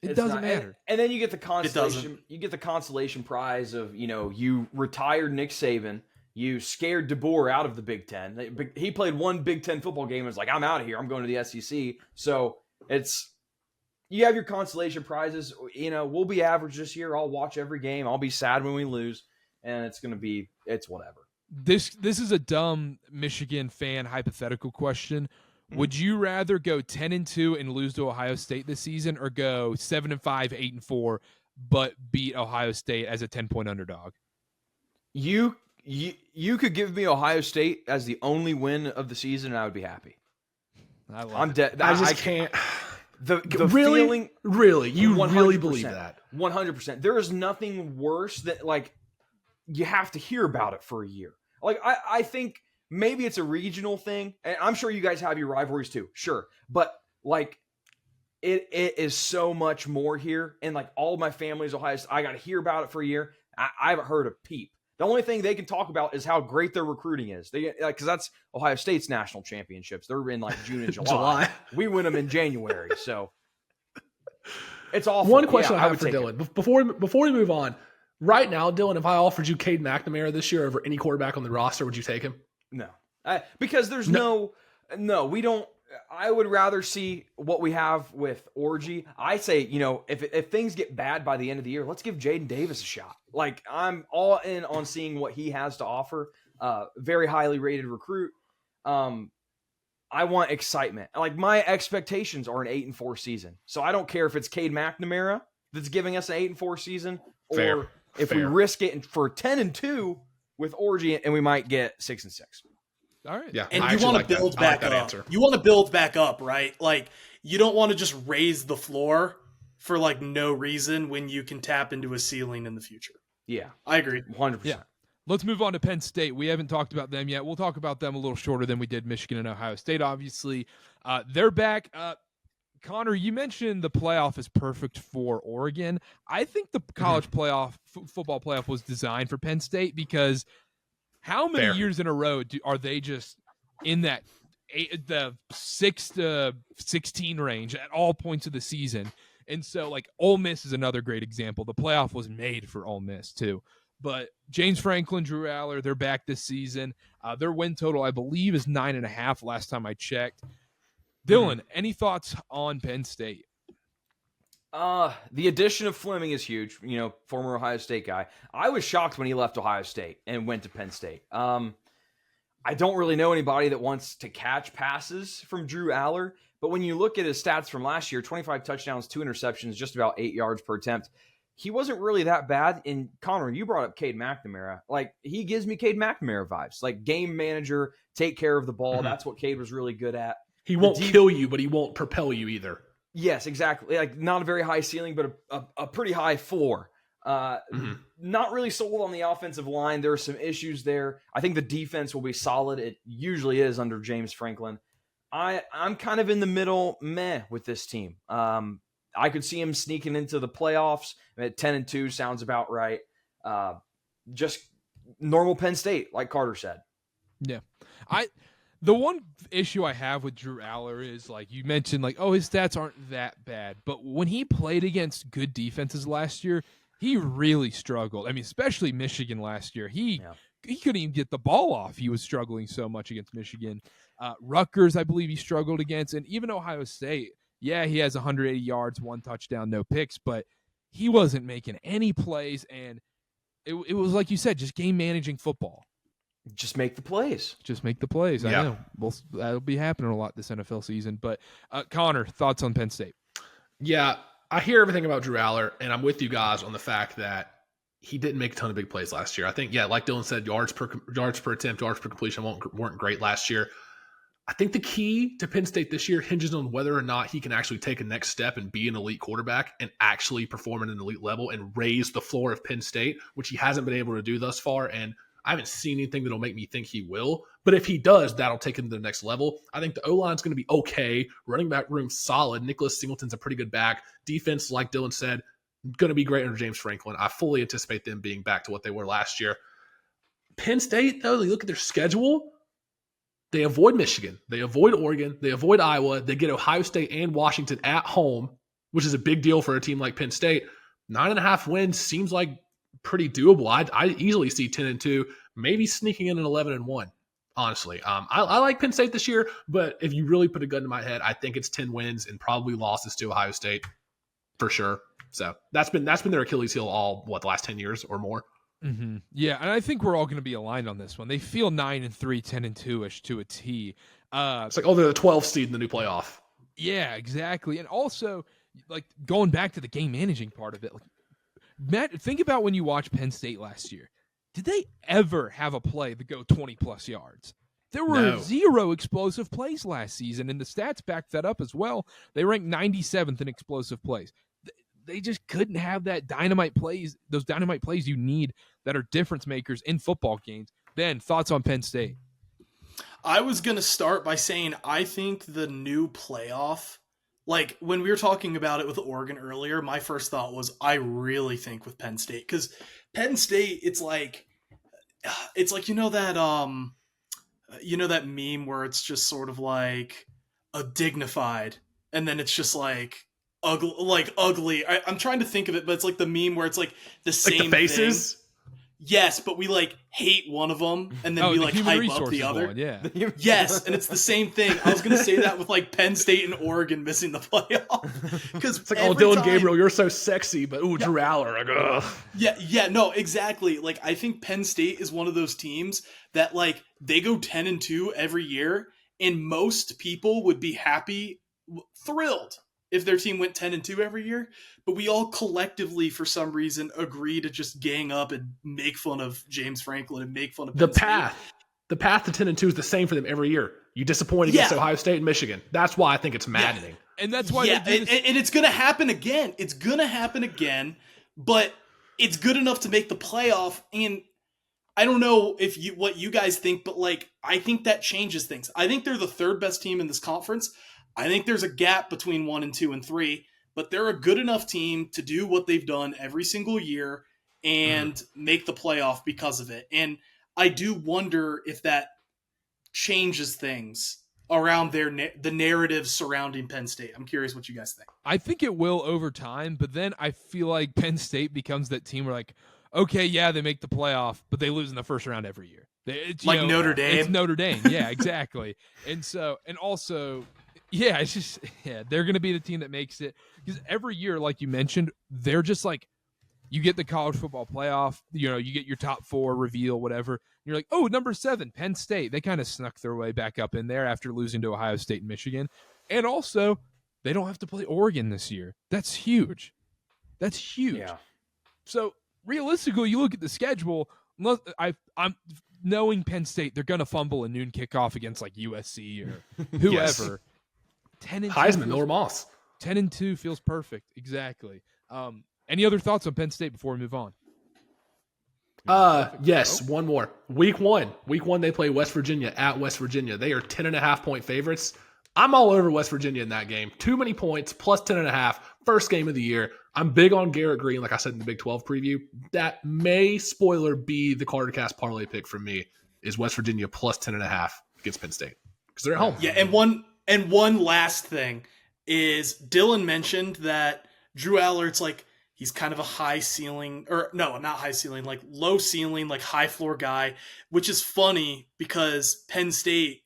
S1: It doesn't matter.
S2: And then you get the consolation. You get the consolation prize of you retired Nick Saban. You scared DeBoer out of the Big Ten. He played one Big Ten football game and was like, I'm out of here. I'm going to the SEC. So you have your consolation prizes. We'll be average this year. I'll watch every game. I'll be sad when we lose. And it's whatever.
S1: This is a dumb Michigan fan hypothetical question. Would you rather go 10-2 and lose to Ohio State this season, or go 7-5, 8-4, but beat Ohio State as a 10-point underdog?
S2: You could give me Ohio State as the only win of the season, and I would be happy.
S1: I
S4: just can't.
S2: The
S4: really,
S2: feeling,
S4: really, you really believe that?
S2: 100%. There is nothing worse than you have to hear about it for a year. I think maybe it's a regional thing, and I'm sure you guys have your rivalries too. Sure, but it is so much more here, and all of my family's Ohio State. I got to hear about it for a year. I haven't heard a peep. The only thing they can talk about is how great their recruiting is. Because that's Ohio State's national championships. They're in June and July. We win them in January, so it's awful.
S4: One question I have for Dylan before we move on. Right now, Dylan, if I offered you Cade McNamara this year over any quarterback on the roster, would you take him?
S2: No, because there's no, we don't. I would rather see what we have with Orgy. I say, if things get bad by the end of the year, let's give Jaden Davis a shot. I'm all in on seeing what he has to offer. Very highly rated recruit. I want excitement. My expectations are an 8-4 season. So I don't care if it's Cade McNamara that's giving us an 8-4 season, or we risk it for 10-2 with Orgy and we might get 6-6.
S1: All right.
S4: Yeah.
S3: And you want to build back up. Answer. You want to build back up, right? You don't want to just raise the floor for no reason when you can tap into a ceiling in the future.
S2: Yeah.
S3: I agree.
S2: 100%.
S1: Yeah. Let's move on to Penn State. We haven't talked about them yet. We'll talk about them a little shorter than we did Michigan and Ohio State, obviously. They're back. Connor, you mentioned the playoff is perfect for Oregon. I think the college football playoff was designed for Penn State, because how many years in a row are they just in the 6 to 16 range at all points of the season? And so, Ole Miss is another great example. The playoff was made for Ole Miss, too. But James Franklin, Drew Aller, they're back this season. Their win total, I believe, is 9.5 last time I checked. Dylan, any thoughts on Penn State?
S2: The addition of Fleming is huge. Former Ohio State guy. I was shocked when he left Ohio State and went to Penn State. I don't really know anybody that wants to catch passes from Drew Aller, but when you look at his stats from last year, 25 touchdowns, 2 interceptions, just about 8 yards per attempt, he wasn't really that bad. And Connor, you brought up Cade McNamara. He gives me Cade McNamara vibes. Game manager, take care of the ball. Mm-hmm. That's what Cade was really good at.
S4: He won't kill you, but he won't propel you either.
S2: Yes, exactly. Not a very high ceiling, but a pretty high floor. Not really sold on the offensive line. There are some issues there. I think the defense will be solid. It usually is under James Franklin. I'm kind of in the middle with this team. I could see him sneaking into the playoffs at 10-2 sounds about right. Just normal Penn State, like Karter said.
S1: Yeah. The one issue I have with Drew Aller is, you mentioned, his stats aren't that bad. But when he played against good defenses last year, he really struggled. I mean, especially Michigan last year. He couldn't even get the ball off. He was struggling so much against Michigan. Rutgers, I believe he struggled against. And even Ohio State, he has 180 yards, 1 touchdown, no picks. But he wasn't making any plays. And it was, like you said, just game managing football.
S2: Just make the plays.
S1: Just make the plays.
S4: Yeah.
S1: I know. Well, that'll be happening a lot this NFL season. But Connor, thoughts on Penn State?
S4: Yeah, I hear everything about Drew Aller, and I'm with you guys on the fact that he didn't make a ton of big plays last year. I think, like Dylan said, yards per attempt, yards per completion weren't great last year. I think the key to Penn State this year hinges on whether or not he can actually take a next step and be an elite quarterback and actually perform at an elite level and raise the floor of Penn State, which he hasn't been able to do thus far. And I haven't seen anything that'll make me think he will. But if he does, that'll take him to the next level. I think the O-line's going to be okay. Running back room solid. Nicholas Singleton's a pretty good back. Defense, like Dylan said, going to be great under James Franklin. I fully anticipate them being back to what they were last year. Penn State, though, they look at their schedule. They avoid Michigan. They avoid Oregon. They avoid Iowa. They get Ohio State and Washington at home, which is a big deal for a team like Penn State. 9.5 wins seems like pretty doable. I easily see 10-2, maybe sneaking in an 11-1. Honestly, I like Penn State this year, but if you really put a gun to my head, I think it's 10 wins and probably losses to Ohio State for sure. So that's been their Achilles heel all the last 10 years or more.
S1: Mm-hmm. Yeah, and I think we're all going to be aligned on this one. They feel 9-3, 10-2ish to a T.
S4: It's like, they're the 12th seed in the new playoff.
S1: Yeah, exactly. And also, like, going back to the game managing part of it, like, Matt, think about when you watched Penn State last year. Did they ever have a play that go 20-plus yards? There were zero explosive plays last season, and the stats back that up as well. They ranked 97th in explosive plays. They just couldn't have those dynamite plays you need that are difference makers in football games. Ben, thoughts on Penn State?
S3: I was going to start by saying I think the new playoff, like when we were talking about it with Oregon earlier, my first thought was I really think with Penn State, because Penn State, it's like that meme where it's just sort of like a dignified, and then it's just like ugly. I'm trying to think of it, but it's like the meme where it's like the same
S4: like the faces.
S3: thing. Yes, but we like hate one of them and then we like hype up the other.
S1: One, yeah.
S3: Yes, and it's the same thing. I was going to say that with like Penn State and Oregon missing the playoff. Because
S4: it's like, Dylan Gabriel, you're so sexy, but Drew Aller, like, ugh.
S3: Yeah, no, exactly. Like, I think Penn State is one of those teams that like they go 10-2 every year, and most people would be happy, thrilled if their team went 10-2 every year, but we all collectively, for some reason, agree to just gang up and make fun of James Franklin and make fun of Penn State.
S4: The path to 10-2 is the same for them every year. You disappoint against Ohio State and Michigan. That's why I think it's maddening.
S1: Yeah. And that's why
S3: and it's going to happen again. It's going to happen again, but it's good enough to make the playoff. And I don't know what you guys think, but like I think that changes things. I think they're the third best team in this conference. I think there's a gap between 1 and 2 and 3, but they're a good enough team to do what they've done every single year and make the playoff because of it. And I do wonder if that changes things around the narrative surrounding Penn State. I'm curious what you guys think.
S1: I think it will over time, but then I feel like Penn State becomes that team where like, okay, yeah, they make the playoff, but they lose in the first round every year. It's,
S3: like Notre Dame.
S1: It's Notre Dame. Yeah, exactly. Yeah, it's just, they're going to be the team that makes it. Because every year, like you mentioned, they're just like, you get the college football playoff, you get your top 4 reveal, whatever. You're like, oh, number 7, Penn State. They kind of snuck their way back up in there after losing to Ohio State and Michigan. And also, they don't have to play Oregon this year. That's huge. Yeah. So, realistically, you look at the schedule, I'm knowing Penn State, they're going to fumble a noon kickoff against like USC or whoever.
S4: Yes.
S1: 10-2
S4: Heisman, Miller Moss.
S1: 10-2 feels perfect. Exactly. Any other thoughts on Penn State before we move on?
S4: Yes, one more. Week one, they play West Virginia at West Virginia. They are 10.5-point favorites. I'm all over West Virginia in that game. Too many points, plus 10.5. First game of the year. I'm big on Garrett Green, like I said in the Big 12 preview. That may, spoiler, be the KarterKast parlay pick for me, is West Virginia plus 10.5 against Penn State. Because they're at home.
S3: Yeah, and one last thing is Dylan mentioned that Drew Aller, it's like he's kind of a high ceiling, or no, not high ceiling, like low ceiling, like high floor guy, which is funny because Penn State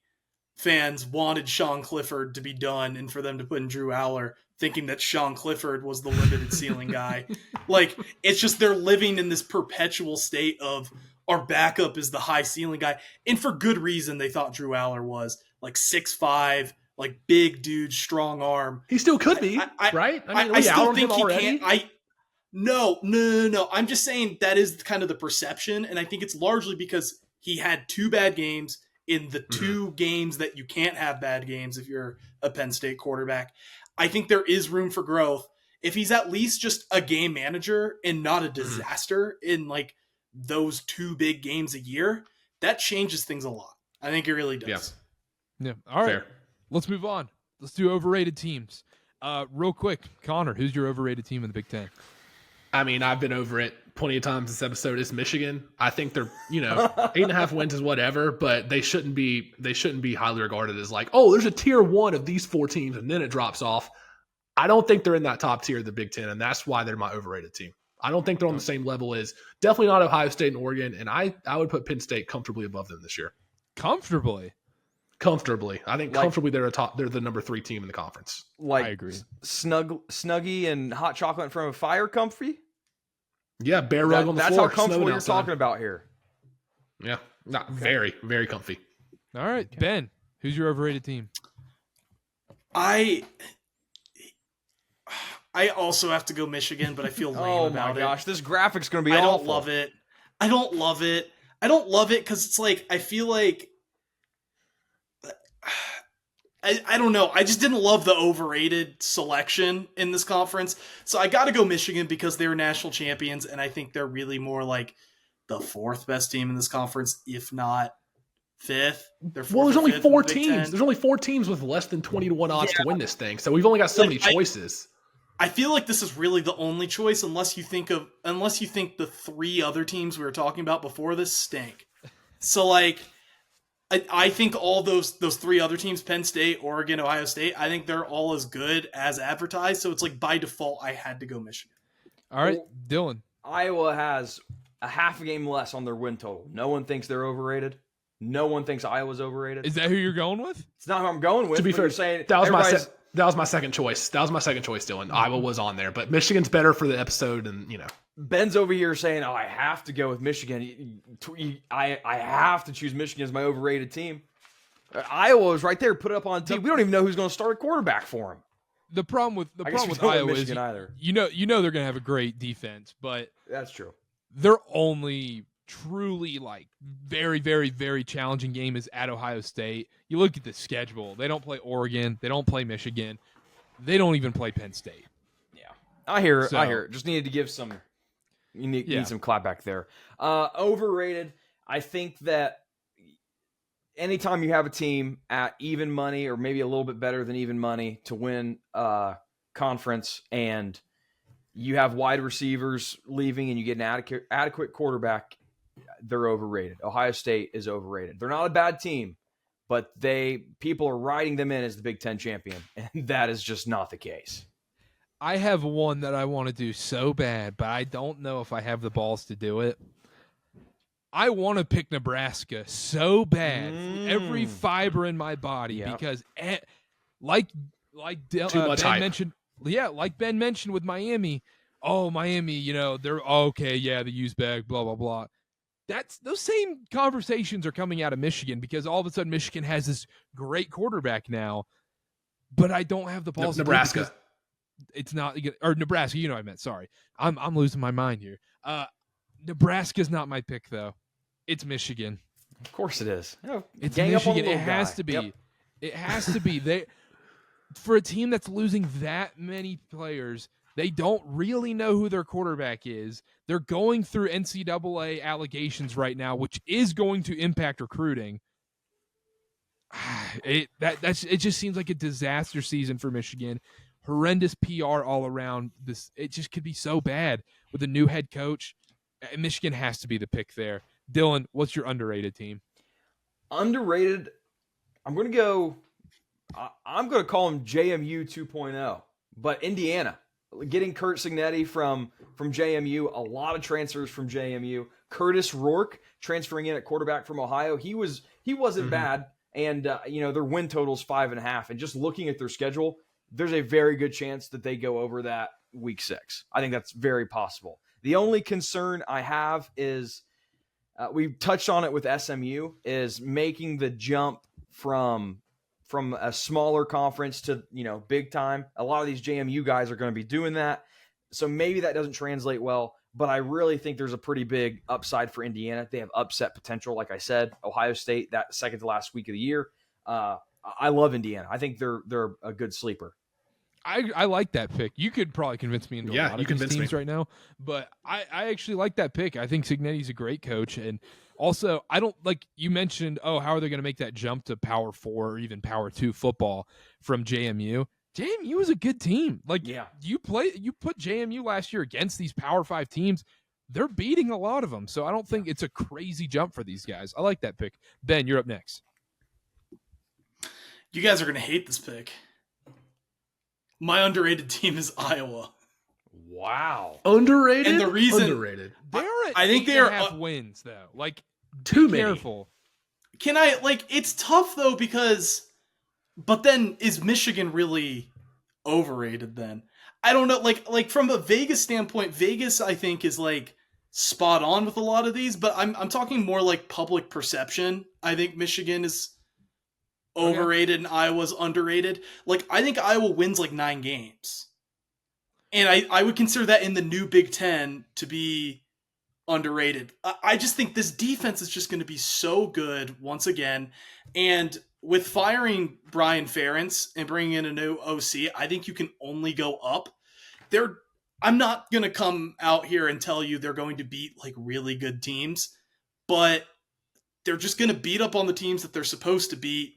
S3: fans wanted Sean Clifford to be done and for them to put in Drew Aller, thinking that Sean Clifford was the limited ceiling guy. Like, it's just they're living in this perpetual state of our backup is the high ceiling guy. And for good reason, they thought Drew Aller was like 6'5", like big dude, strong arm.
S4: He still could be, right? I mean,
S3: I still think he can't. No. I'm just saying that is kind of the perception. And I think it's largely because he had 2 bad games in the 2 games that you can't have bad games if you're a Penn State quarterback. I think there is room for growth. If he's at least just a game manager and not a disaster in like those 2 big games a year, that changes things a lot. I think it really does.
S1: Yeah. All right.
S4: Fair.
S1: Let's move on. Let's do overrated teams. Real quick, Connor, who's your overrated team in the Big Ten?
S4: I mean, I've been over it plenty of times this episode. Is Michigan. I think they're, 8.5 wins is whatever, but they shouldn't be highly regarded as like, oh, there's a tier 1 of these 4 teams and then it drops off. I don't think they're in that top tier of the Big Ten, and that's why they're my overrated team. I don't think they're on the same level as definitely not Ohio State and Oregon, and I would put Penn State comfortably above them this year.
S1: Comfortably.
S4: I think comfortably they're the number 3 team in the conference.
S2: Like
S1: I agree.
S2: Snuggie and hot chocolate from a fire comfy?
S4: Yeah, bear rug on the
S2: that's
S4: floor.
S2: That's how comfortable you're
S4: outside.
S2: talking about here.
S4: Yeah, not very, very comfy.
S1: All right, Ben, who's your overrated team?
S3: I also have to go Michigan, but I feel lame about it.
S2: Oh my gosh, this graphic's going to be
S3: I
S2: awful.
S3: don't love it. I don't love it because it's like, I feel like, I don't know. I just didn't love the overrated selection in this conference. So I got to go Michigan because they were national champions, and I think they're really more like the 4th best team in this conference, if not 5th.
S4: Well, there's only 4 teams. There's only 4 teams with less than 20-1 odds to win this thing. So we've only got so many choices.
S3: I feel like this is really the only choice unless you think the 3 other teams we were talking about before this stink. So like, I think all those 3 other teams, Penn State, Oregon, Ohio State, I think they're all as good as advertised. So it's like by default, I had to go Michigan.
S1: All right, Dylan.
S2: Iowa has a half a game less on their win total. No one thinks they're overrated. No one thinks Iowa's overrated.
S1: Is that who you're going with?
S2: It's not who I'm going with.
S4: To be fair,
S2: you're saying
S4: that was my second choice. Dylan. Iowa was on there, but Michigan's better for the episode, and
S2: Ben's over here saying, "Oh, I have to go with Michigan. I have to choose Michigan as my overrated team." Iowa is right there, put it up on TV. We don't even know who's going to start a quarterback for him.
S1: The problem with Iowa is you know they're going to have a great defense, but
S2: that's true.
S1: Their only truly like very, very, very challenging game is at Ohio State. You look at the schedule; they don't play Oregon, they don't play Michigan, they don't even play Penn State.
S2: Yeah, I hear it. Just needed to give some. You need some clap back there. Overrated. I think that anytime you have a team at even money or maybe a little bit better than even money to win conference, and you have wide receivers leaving and you get an adequate quarterback, they're overrated. Ohio State is overrated. They're not a bad team, but people are writing them in as the Big Ten champion, and that is just not the case.
S1: I have one that I want to do so bad, but I don't know if I have the balls to do it. I want to pick Nebraska so bad, every fiber in my body, because like Ben mentioned, like Ben mentioned with Miami. Oh, Miami, they're okay. Yeah, the use bag, blah blah blah. Those same conversations are coming out of Michigan because all of a sudden Michigan has this great quarterback now, but I don't have the balls.
S4: Nebraska.
S1: It's not, or Nebraska, I meant, sorry. I'm losing my mind here. Nebraska's not my pick, though. It's Michigan.
S2: Of course it is.
S1: It's Michigan. It has to be. Yep. It has to be. For a team that's losing that many players, they don't really know who their quarterback is. They're going through NCAA allegations right now, which is going to impact recruiting. It just seems like a disaster season for Michigan. Horrendous PR all around. It just could be so bad with a new head coach. Michigan has to be the pick there. Dylan, what's your underrated team?
S2: Underrated. I'm going to call him JMU 2.0, but Indiana. Getting Kurt Signetti from JMU, a lot of transfers from JMU. Curtis Rourke transferring in at quarterback from Ohio. He wasn't bad, and their win total's 5.5. And just looking at their schedule, there's a very good chance that they go over that week 6. I think that's very possible. The only concern I have is we touched on it with SMU, is making the jump from a smaller conference to, big time. A lot of these JMU guys are going to be doing that. So maybe that doesn't translate well, but I really think there's a pretty big upside for Indiana. They have upset potential. Like I said, Ohio State, that second to last week of the year. I love Indiana. I think they're a good sleeper.
S1: I like that pick. You could probably convince me into a lot of these teams right now, but I actually like that pick. I think Cignetti's a great coach, and also I don't like you mentioned. Oh, how are they going to make that jump to Power 4 or even Power 2 football from JMU? JMU is a good team. You put JMU last year against these Power 5 teams. They're beating a lot of them, so I don't think it's a crazy jump for these guys. I like that pick. Ben, you're up next.
S3: You guys are going to hate this pick. My underrated team is Iowa.
S2: Wow.
S4: Underrated?
S3: And the reason
S4: underrated.
S1: They're at
S3: I think they're
S1: 8.5 wins though.
S4: Too many.
S1: Careful.
S3: Can I it's tough though but then is Michigan really overrated then? I don't know. Like from a Vegas standpoint, Vegas I think is spot on with a lot of these, but I'm talking more like public perception. I think Michigan is overrated and Iowa's underrated. I think Iowa wins 9 games. And I would consider that in the new Big Ten to be underrated. I just think this defense is just going to be so good once again. And with firing Brian Ferentz and bringing in a new OC, I think you can only go up. I'm not going to come out here and tell you they're going to beat really good teams, but they're just going to beat up on the teams that they're supposed to beat.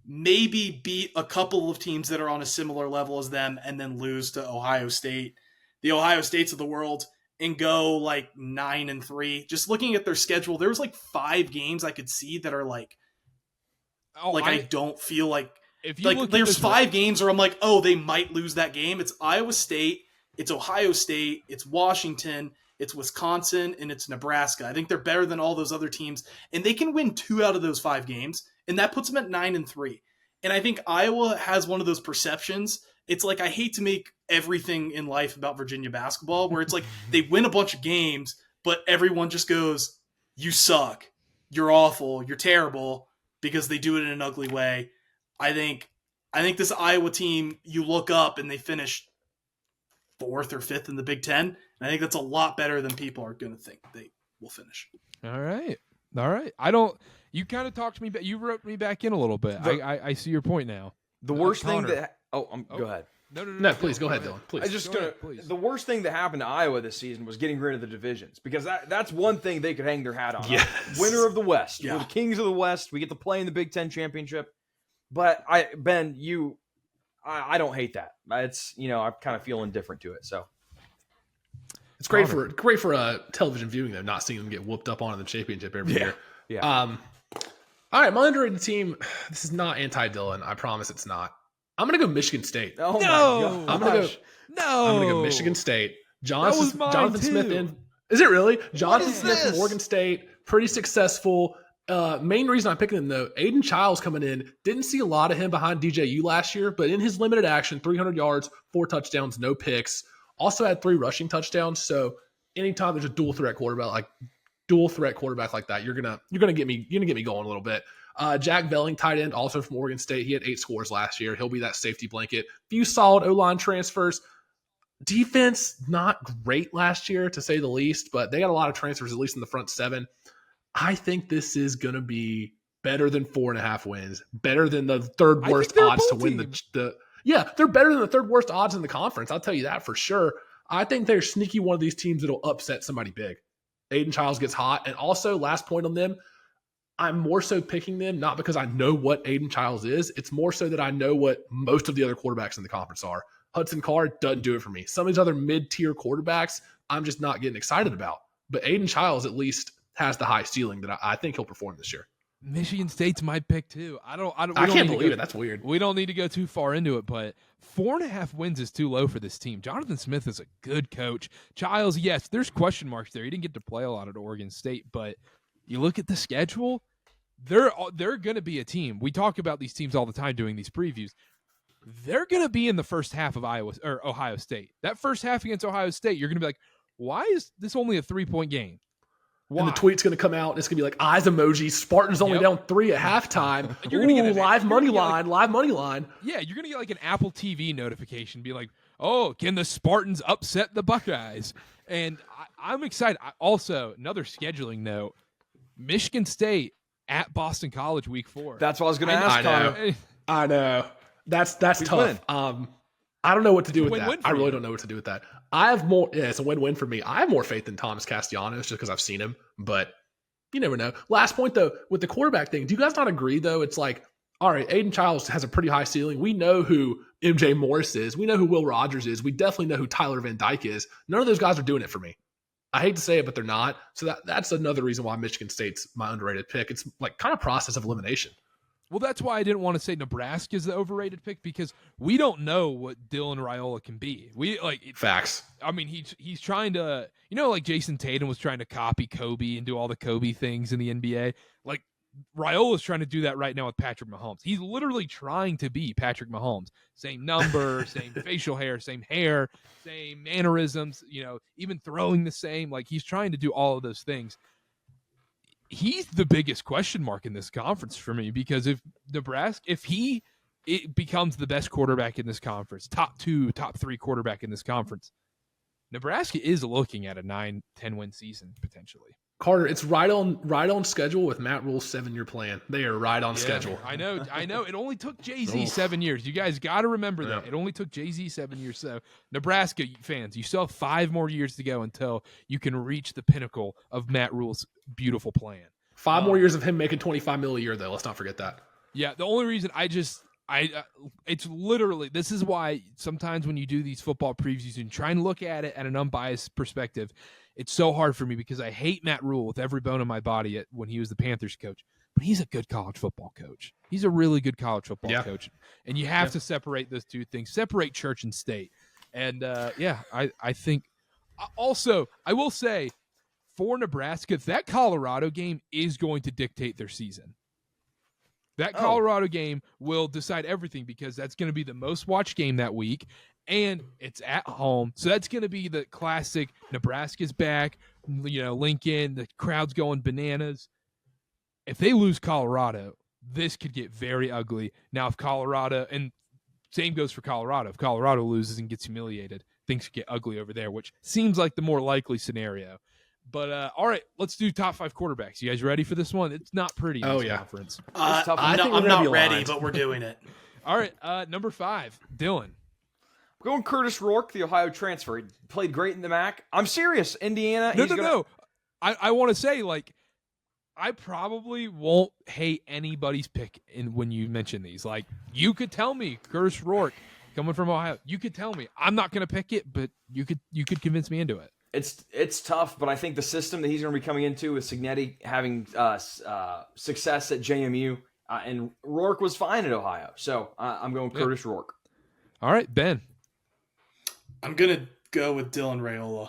S3: Maybe beat a couple of teams that are on a similar level as them and then lose to Ohio State, the Ohio States of the world, and go 9-3. Just looking at their schedule, there was 5 games I could see that are I don't feel like
S1: if you
S3: there's 5 games where I'm they might lose that game. It's Iowa State, it's Ohio State, it's Washington, it's Wisconsin, and it's Nebraska. I think they're better than all those other teams, and they can win 2 out of those 5 games. And that puts them at 9-3. And I think Iowa has one of those perceptions. It's I hate to make everything in life about Virginia basketball, where it's they win a bunch of games, but everyone just goes, you suck, you're awful, you're terrible, because they do it in an ugly way. I think this Iowa team, you look up and they finish 4th or 5th in the Big Ten. And I think that's a lot better than people are going to think they will finish.
S1: All right. You kind of talked me back. You wrote me back in a little bit. I see your point now.
S2: The worst thing that go ahead.
S1: No,
S4: please go ahead, Dylan. Please.
S2: The worst thing that happened to Iowa this season was getting rid of the divisions, because that's one thing they could hang their hat on.
S4: Yes.
S2: Winner of the West.
S3: Yeah.
S2: We're the kings of the West. We get to play in the Big Ten championship. But I don't hate that. It's I kind of feel indifferent to it. So
S4: it's great for television viewing though, not seeing them get whooped up on in the championship every year.
S2: Yeah.
S4: All right, my underrated team. This is not anti-Dylan. I promise it's not. I'm gonna go Michigan State.
S2: Oh
S1: No!
S2: my gosh.
S4: I'm gonna go Michigan State. Jonathan Smith
S1: too.
S4: in. Is it really? Jonathan
S2: is
S4: Smith from
S2: this?
S4: Oregon State, pretty successful. Main reason I'm picking him though, Aiden Childs coming in. Didn't see a lot of him behind DJU last year, but in his limited action, 300 yards, 4 touchdowns, no picks. Also had 3 rushing touchdowns. So anytime there's a dual threat quarterback like that, you're gonna get me going a little bit. Jack Belling, tight end, also from Oregon State. He had 8 scores last year. He'll be that safety blanket. Few solid O-line transfers. Defense, not great last year, to say the least, but they got a lot of transfers, at least in the front 7. I think this is going to be better than 4.5 wins, better than the third worst odds to win they're better than the third worst odds in the conference. I'll tell you that for sure. I think they're sneaky one of these teams that'll upset somebody big. Aiden Childs gets hot. And also, last point on them, I'm more so picking them not because I know what Aiden Childs is. It's more so that I know what most of the other quarterbacks in the conference are. Hudson Card doesn't do it for me. Some of these other mid-tier quarterbacks, I'm just not getting excited about. But Aiden Childs at least has the high ceiling that I think he'll perform this year.
S1: Michigan State's my pick too. I
S4: can't believe it. That's weird.
S1: We don't need to go too far into it, but 4.5 wins is too low for this team. Jonathan Smith is a good coach. Childs, yes, there's question marks there. He didn't get to play a lot at Oregon State, but you look at the schedule, they're going to be a team. We talk about these teams all the time doing these previews. They're going to be in the first half of Ohio State. That first half against Ohio State, you're going to be like, why is this only a 3-point game?
S4: And the tweet's going to come out. And it's going to be like eyes emoji. Spartans only down 3 at halftime.
S1: You're gonna get
S4: live money line. Live money line.
S1: Yeah, you're gonna get like an Apple TV notification, be like, "Oh, can the Spartans upset the Buckeyes?" And I'm excited. Also, another scheduling note: Michigan State at Boston College, Week 4.
S2: That's what I was going to ask, Connor.
S4: I know. That's tough.
S2: Winning?
S4: I don't know what to do with
S1: Win-win
S4: that. I really don't know what to do with that. I have more. Yeah, it's a win-win for me. I have more faith in Thomas Castellanos just because I've seen him, but you never know. Last point though, with the quarterback thing, do you guys not agree though? It's like, all right, Aiden Childs has a pretty high ceiling. We know who MJ Morris is. We know who Will Rogers is. We definitely know who Tyler Van Dyke is. None of those guys are doing it for me. I hate to say it, but they're not. So that's another reason why Michigan State's my underrated pick. It's like kind of process of elimination.
S1: Well, that's why I didn't want to say Nebraska is the overrated pick, because we don't know what Dylan Raiola can be.
S4: Facts.
S1: I mean, he's trying to, like Jason Tatum was trying to copy Kobe and do all the Kobe things in the NBA. Like Raiola is trying to do that right now with Patrick Mahomes. He's literally trying to be Patrick Mahomes. Same number, same facial hair, same mannerisms. Even throwing the same. Like he's trying to do all of those things. He's the biggest question mark in this conference for me, because if it becomes the best quarterback in this conference, top 2, top 3 quarterback in this conference, Nebraska is looking at a 9-10 win season potentially.
S4: Karter, it's right on schedule with Matt Rule's 7-year plan. They are right on schedule.
S1: I know. It only took Jay-Z 7 years. You guys got to remember that. It only took Jay-Z 7 years. So Nebraska fans, you still have 5 more years to go until you can reach the pinnacle of Matt Rule's beautiful plan.
S4: 5 more years of him making $25 million a year, though. Let's not forget that.
S1: Yeah, the only reason it's literally, this is why sometimes when you do these football previews and try and look at it at an unbiased perspective, it's so hard for me because I hate Matt Rule with every bone in my body when he was the Panthers coach. But he's a good college football coach. He's a really good college football coach. And you have to separate those two things, separate church and state. And I think also, I will say for Nebraska, that Colorado game is going to dictate their season. That Colorado game will decide everything, because that's going to be the most watched game that week, and it's at home. So that's going to be the classic Nebraska's back, Lincoln, the crowd's going bananas. If they lose Colorado, this could get very ugly. Now, if Colorado, and same goes for Colorado, if Colorado loses and gets humiliated, things could get ugly over there, which seems like the more likely scenario. But all right, let's do top 5 quarterbacks. You guys ready for this one? It's not pretty in this conference.
S3: I'm not ready, but we're doing it.
S1: All right, number 5, Dylan.
S2: I'm going Curtis Rourke, the Ohio transfer. He played great in the MAC. I'm serious. Indiana.
S1: No. I want to say, I probably won't hate anybody's pick when you mention these. Like, you could tell me Curtis Rourke coming from Ohio. You could tell me. I'm not going to pick it, but you could convince me into it.
S2: It's tough, but I think the system that he's going to be coming into with Cignetti having success at JMU, and Rourke was fine at Ohio. So I'm going Curtis Rourke.
S1: All right, Ben.
S3: I'm going to go with Dylan Raiola.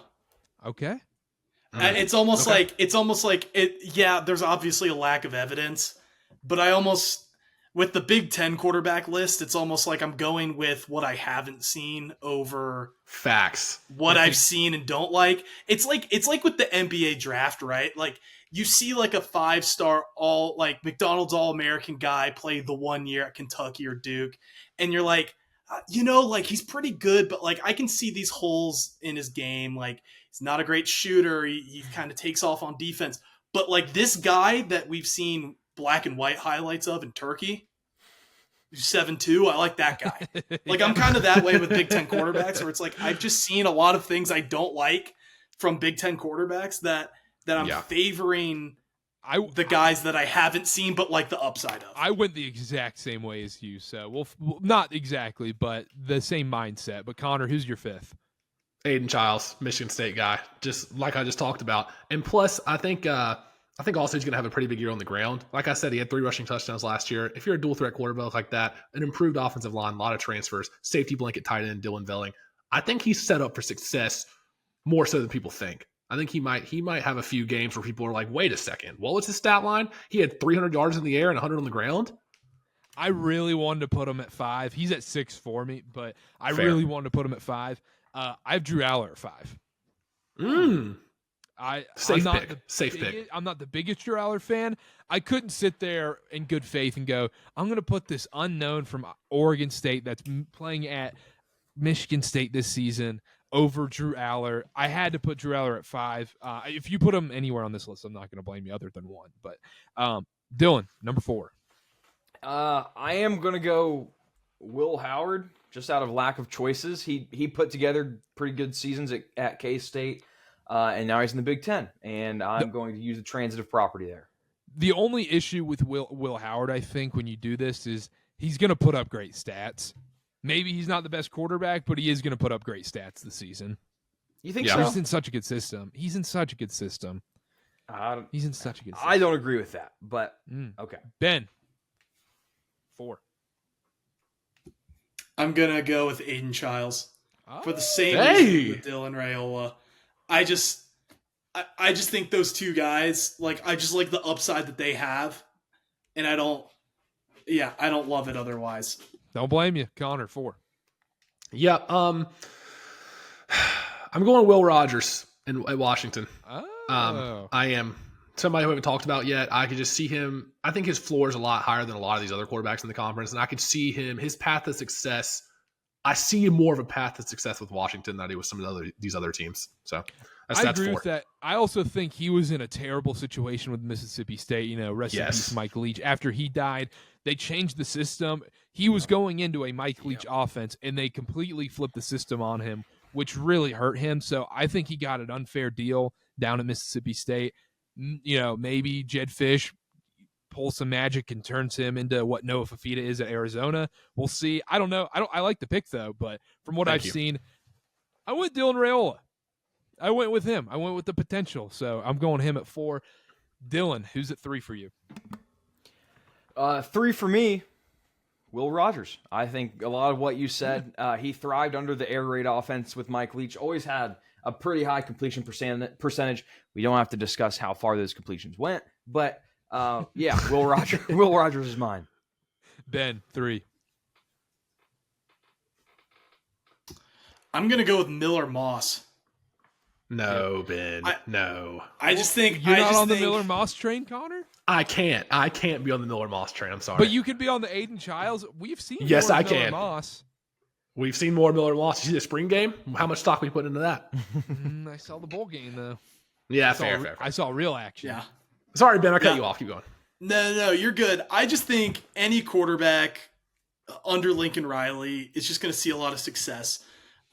S1: Okay.
S3: It's almost like it. Yeah, there's obviously a lack of evidence, but with the Big-10 quarterback list, it's almost like I'm going with what I haven't seen over
S4: facts.
S3: What I've seen and don't like. It's like with the NBA draft, right? Like you see like a 5-star McDonald's All-American guy play the 1 year at Kentucky or Duke, and you're like, he's pretty good, but I can see these holes in his game. Like he's not a great shooter. He kind of takes off on defense, but this guy that we've seen black and white highlights of in Turkey, 7'2", I like that guy. I'm kind of that way with Big Ten quarterbacks, where it's I've just seen a lot of things I don't like from Big Ten quarterbacks that I'm favoring the guys that I haven't seen, but the upside of.
S1: I went the exact same way as you, so well, not exactly, but the same mindset. But Connor, who's your 5th?
S4: Aiden Childs, Michigan State guy, just like I just talked about. And plus, I think also he's going to have a pretty big year on the ground. Like I said, he had 3 rushing touchdowns last year. If you're a dual threat quarterback like that, an improved offensive line, a lot of transfers, safety blanket tight end Dylan Velling, I think he's set up for success more so than people think. I think he might have a few games where people are like, wait a second, what was his stat line? He had 300 yards in the air and 100 on the ground?
S1: I really wanted to put him at 5. He's at 6 for me, but I
S4: Fair.
S1: really wanted to put him at 5. I have Drew Aller at 5.
S4: Safe
S1: I'm not
S4: pick.
S1: the
S4: Safe
S1: biggest,
S4: pick.
S1: I'm not the biggest Drew Aller fan. I couldn't sit there in good faith and go, I'm going to put this unknown from Oregon State that's playing at Michigan State this season over Drew Aller. I had to put Drew Aller at 5. If you put him anywhere on this list, I'm not going to blame you other than 1. But Dylan, number 4.
S2: I am going to go Will Howard, just out of lack of choices. He put together pretty good seasons at K-State, and now he's in the Big Ten, and I'm going to use the transitive property there.
S1: The only issue with Will Howard, I think, when you do this is he's going to put up great stats. Maybe he's not the best quarterback, but he is going to put up great stats this season.
S2: You think
S1: He's
S2: so?
S1: in such a good system. He's in such a good system. He's in such a good system.
S2: I don't agree with that, but okay.
S1: Ben, 4.
S3: I'm gonna go with Aiden Childs for the same
S4: Hey!
S3: reason with Dylan Raiola. I just think those two guys, like, I just like the upside that they have, and I don't love it otherwise.
S1: Don't blame you. Connor, 4.
S4: Yeah. I'm going Will Rogers at Washington.
S1: Oh.
S4: I am. Somebody who we haven't talked about yet. I could just see him. I think his floor is a lot higher than a lot of these other quarterbacks in the conference, and I could see his path to success. I see more of a path to success with Washington than I do with some of these other teams. So
S1: I agree
S4: 4.
S1: with that. I also think he was in a terrible situation with Mississippi State. Rest in peace, Mike Leach. After he died, they changed the system. He was going into a Mike Leach offense, and they completely flipped the system on him, which really hurt him. So I think he got an unfair deal down at Mississippi State. Maybe Jed Fish pulls some magic and turns him into what Noah Fafita is at Arizona. We'll see. I don't know. I like the pick, though, but from what I've seen, I went Dylan Raiola. I went with him. I went with the potential. So I'm going him at 4. Dylan, who's at 3 for you?
S2: 3 for me, Will Rogers. I think a lot of what you said, he thrived under the air raid offense with Mike Leach. Always had a pretty high completion percentage. We don't have to discuss how far those completions went, but Will Rogers is mine.
S1: Ben, 3.
S3: I'm gonna go with Miller Moss.
S4: No, Ben. No.
S3: I just think
S1: You're not on the Miller Moss train, Connor?
S4: I can't be on the Miller Moss train. I'm sorry.
S1: But you could be on the Aiden Childs. We've seen
S4: Yes,
S1: more
S4: I
S1: of Miller
S4: can.
S1: Moss.
S4: We've seen more Miller Moss. You see the spring game? How much stock we put into that?
S1: I saw the bowl game, though.
S4: Yeah,
S1: I
S4: fair.
S1: saw real action.
S3: Yeah.
S4: Sorry, Ben. I cut you off. Keep going.
S3: No, you're good. I just think any quarterback under Lincoln Riley is just going to see a lot of success.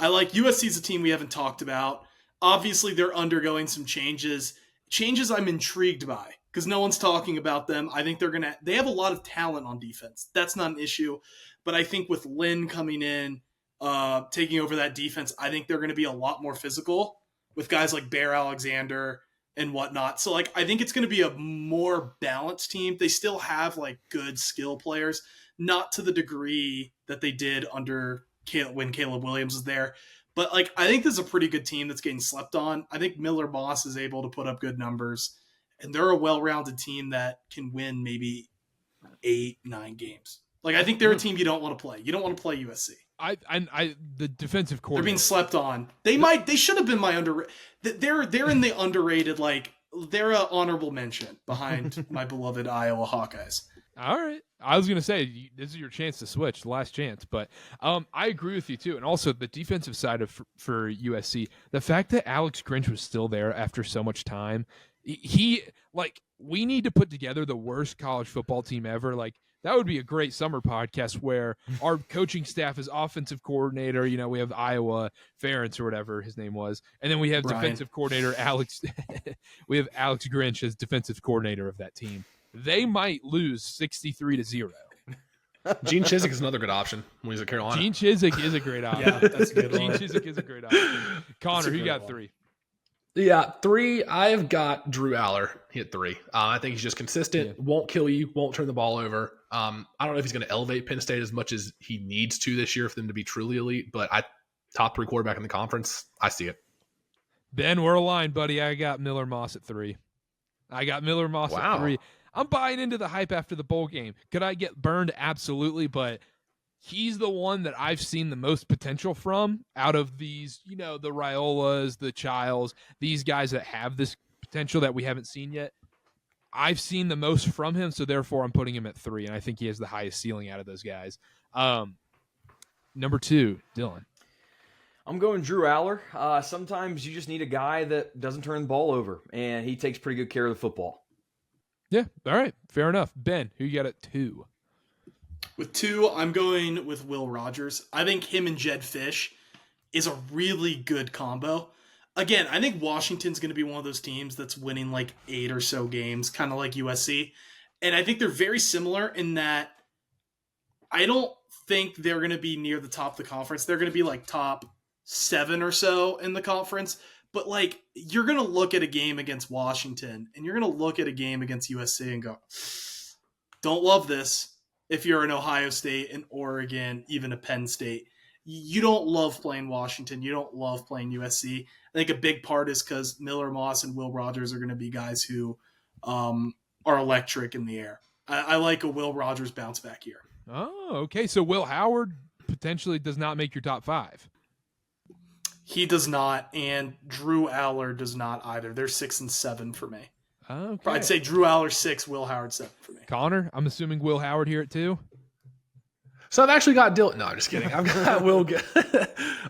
S3: I like USC's a team we haven't talked about. Obviously, they're undergoing some changes. Changes I'm intrigued by because no one's talking about them. I think they have a lot of talent on defense. That's not an issue. But I think with Lynn coming in, taking over that defense, I think they're going to be a lot more physical with guys like Bear Alexander and whatnot. So, I think it's going to be a more balanced team. They still have, good skill players, not to the degree that they did under when Caleb Williams was there. But, I think this is a pretty good team that's getting slept on. I think Miller Moss is able to put up good numbers, and they're a well-rounded team that can win maybe 8-9 games. I think they're a team you don't want to play. You don't want to play USC.
S1: The defensive coordinator.
S3: They're being slept on. They should have been my underrated. They're in the underrated. They're an honorable mention behind my beloved Iowa Hawkeyes.
S1: All right. I was going to say, this is your chance to switch, the last chance. But I agree with you, too. And also, the defensive side for USC, the fact that Alex Grinch was still there after so much time, we need to put together the worst college football team ever. That would be a great summer podcast where our coaching staff is offensive coordinator. We have Iowa Ferentz or whatever his name was. And then we have defensive coordinator Alex. We have Alex Grinch as defensive coordinator of that team. They might lose 63-0.
S4: Gene Chizik is another good option when he's at Carolina.
S1: Gene Chizik is a great option.
S3: Yeah, that's a good
S1: Gene
S3: one.
S1: Chizik is a great option. Connor, who got 3?
S4: Yeah, 3. I've got Drew Aller. He had 3. I think he's just consistent.
S1: Yeah.
S4: Won't kill you. Won't turn the ball over. I don't know if he's going to elevate Penn State as much as he needs to this year for them to be truly elite. But top 3 quarterback in the conference. I see it.
S1: Ben, we're aligned, buddy. I got Miller Moss at 3. At 3. I'm buying into the hype after the bowl game. Could I get burned? Absolutely, but he's the one that I've seen the most potential from out of these, the Raiolas, the Childs, these guys that have this potential that we haven't seen yet. I've seen the most from him, so therefore I'm putting him at 3, and I think he has the highest ceiling out of those guys. Number 2, Dylan.
S2: I'm going Drew Aller. Sometimes you just need a guy that doesn't turn the ball over, and he takes pretty good care of the football.
S1: Yeah, all right, fair enough. Ben, who you got at 2?
S3: With 2, I'm going with Will Rogers. I think him and Jed Fish is a really good combo. Again, I think Washington's going to be one of those teams that's winning like 8 or so games, kind of like USC. And I think they're very similar in that I don't think they're going to be near the top of the conference. They're going to be like top 7 or so in the conference. But like, you're going to look at a game against Washington and you're going to look at a game against USC and go, don't love this. If you're an Ohio State, an Oregon, even a Penn State, you don't love playing Washington. You don't love playing USC. I think a big part is because Miller Moss and Will Rogers are going to be guys who are electric in the air. I like a Will Rogers bounce back year.
S1: Oh, okay. So Will Howard potentially does not make your top 5.
S3: He does not, and Drew Aller does not either. They're 6 and 7 for me.
S1: Okay.
S3: I'd say Drew Aller 6, Will Howard 7 for me.
S1: Connor, I'm assuming Will Howard here at 2.
S4: So I've actually got Dylan. No, I'm just kidding. I've got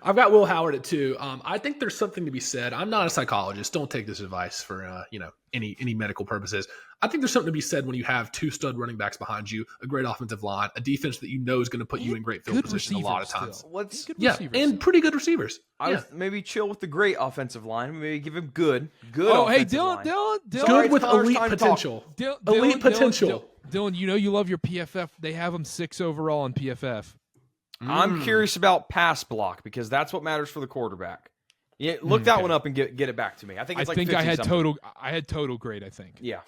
S4: I've got Will Howard at 2. I think there's something to be said. I'm not a psychologist. Don't take this advice for any medical purposes. I think there's something to be said when you have 2 stud running backs behind you, a great offensive line, a defense that you know is going to put you in great field position a lot of times. And pretty good receivers.
S2: I would maybe chill with the great offensive line. Maybe give him good.
S1: Oh, hey,
S2: Dylan.
S4: Good with elite potential. Elite potential.
S1: Dylan, you love your PFF. They have them 6 overall in PFF.
S2: I'm curious about pass block because that's what matters for the quarterback. Yeah, look that one up and get it back to me. I think
S1: I had total grade. I think.
S2: Yeah,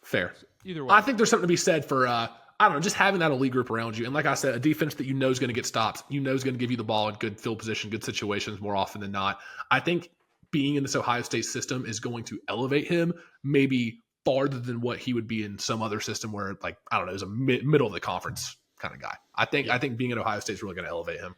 S4: fair.
S1: Either way,
S4: I think there's something to be said for I don't know, just having that elite group around you, and like I said, a defense that you know is going to get stops, you know is going to give you the ball in good field position, good situations more often than not. I think being in this Ohio State system is going to elevate him maybe farther than what he would be in some other system where, like, I don't know, is a middle of the conference kind of guy. I think being at Ohio State is really going to elevate him.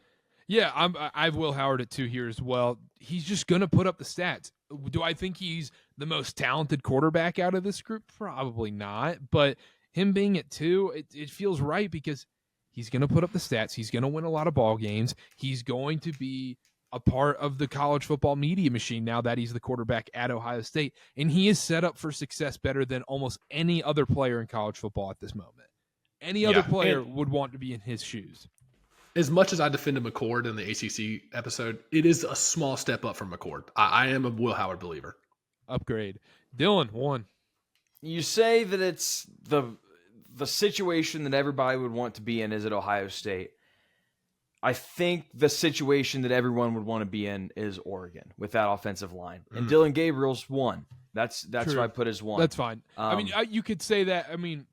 S1: Yeah, I have Will Howard at 2 here as well. He's just going to put up the stats. Do I think he's the most talented quarterback out of this group? Probably not. But him being at 2, it feels right because he's going to put up the stats. He's going to win a lot of ball games. He's going to be a part of the college football media machine now that he's the quarterback at Ohio State. And he is set up for success better than almost any other player in college football at this moment. Any other player would want to be in his shoes.
S4: As much as I defended McCord in the ACC episode, it is a small step up from McCord. I am a Will Howard believer.
S1: Upgrade. Dylan, 1.
S2: You say that it's the situation that everybody would want to be in is at Ohio State. I think the situation that everyone would want to be in is Oregon with that offensive line. And Dylan Gabriel's 1. That's what I put as 1.
S1: That's fine. I mean, you could say that. I mean,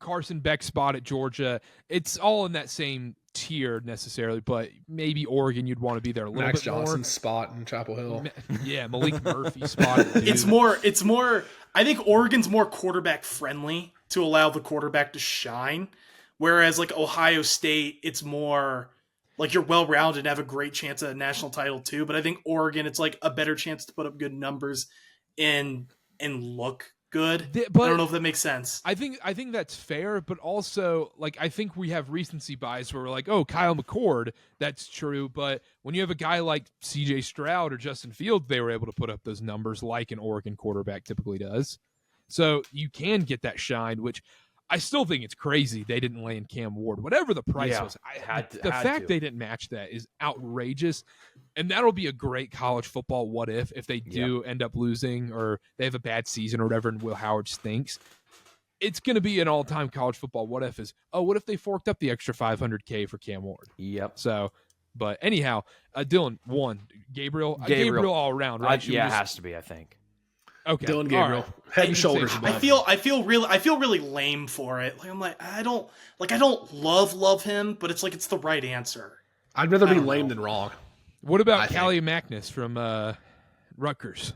S1: Carson Beck's spot at Georgia, it's all in that same tier necessarily, but maybe Oregon you'd want to be there a little
S4: Max
S1: bit
S4: Johnson's
S1: more.
S4: spot in Chapel Hill.
S1: Yeah, Malik Murphy's spot.
S3: It's more. I think Oregon's more quarterback friendly to allow the quarterback to shine, whereas like Ohio State, it's more like you're well rounded and have a great chance at a national title too. But I think Oregon, it's like a better chance to put up good numbers and look good. But I don't know if that makes sense.
S1: I think that's fair, but also like I think we have recency bias where we're like, oh, Kyle McCord, that's true. But when you have a guy like CJ Stroud or Justin Fields, they were able to put up those numbers like an Oregon quarterback typically does. So you can get that shine, which I still think it's crazy they didn't land Cam Ward. Whatever the price was, the fact they didn't match that is outrageous. And that'll be a great college football what if they do end up losing or they have a bad season or whatever and Will Howard stinks. It's going to be an all-time college football what if is, what if they forked up the extra $500K for Cam Ward?
S2: Yep.
S1: So, but anyhow, Dylan, 1. Gabriel all around, right?
S2: It has to be, I think.
S1: Okay.
S4: Dylan Gabriel, head and shoulders above.
S3: I feel really lame for it. Like I'm like I don't love him, but it's like it's the right answer.
S4: I'd rather be lame than wrong.
S1: What about Callie Mackness from Rutgers?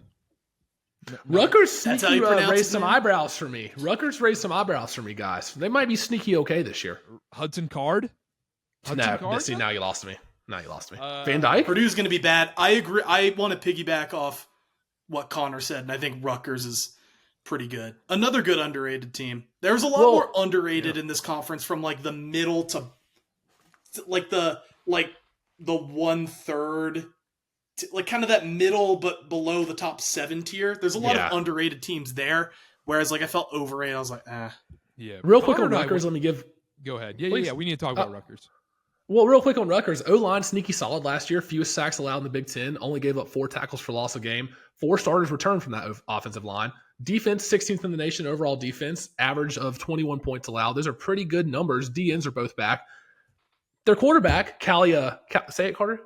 S4: Rutgers raised some eyebrows for me. Rutgers raised some eyebrows for me, guys. They might be sneaky okay this year.
S1: Hudson Card? Hudson Card?
S4: See, now you lost me. Van Dyke?
S3: Purdue's going to be bad. I agree. I want to piggyback off what Connor said, and I think Rutgers is pretty good. Another good underrated team. There's a lot more underrated in this conference, from like the middle to like the 1/3, like kind of that middle but below the top 7 tier. There's a lot of underrated teams there. Whereas like I felt overrated. I was like,
S1: Yeah.
S4: Real quick on Rutgers, let me give.
S1: Go ahead.
S4: Please.
S1: Yeah. We need to talk about Rutgers.
S4: Well, real quick on Rutgers, O-line sneaky solid last year. Fewest sacks allowed in the Big Ten. Only gave up 4 tackles for loss a game. 4 starters returned from that offensive line. Defense, 16th in the nation overall defense. Average of 21 points allowed. Those are pretty good numbers. DNs are both back. Their quarterback, say it, Karter?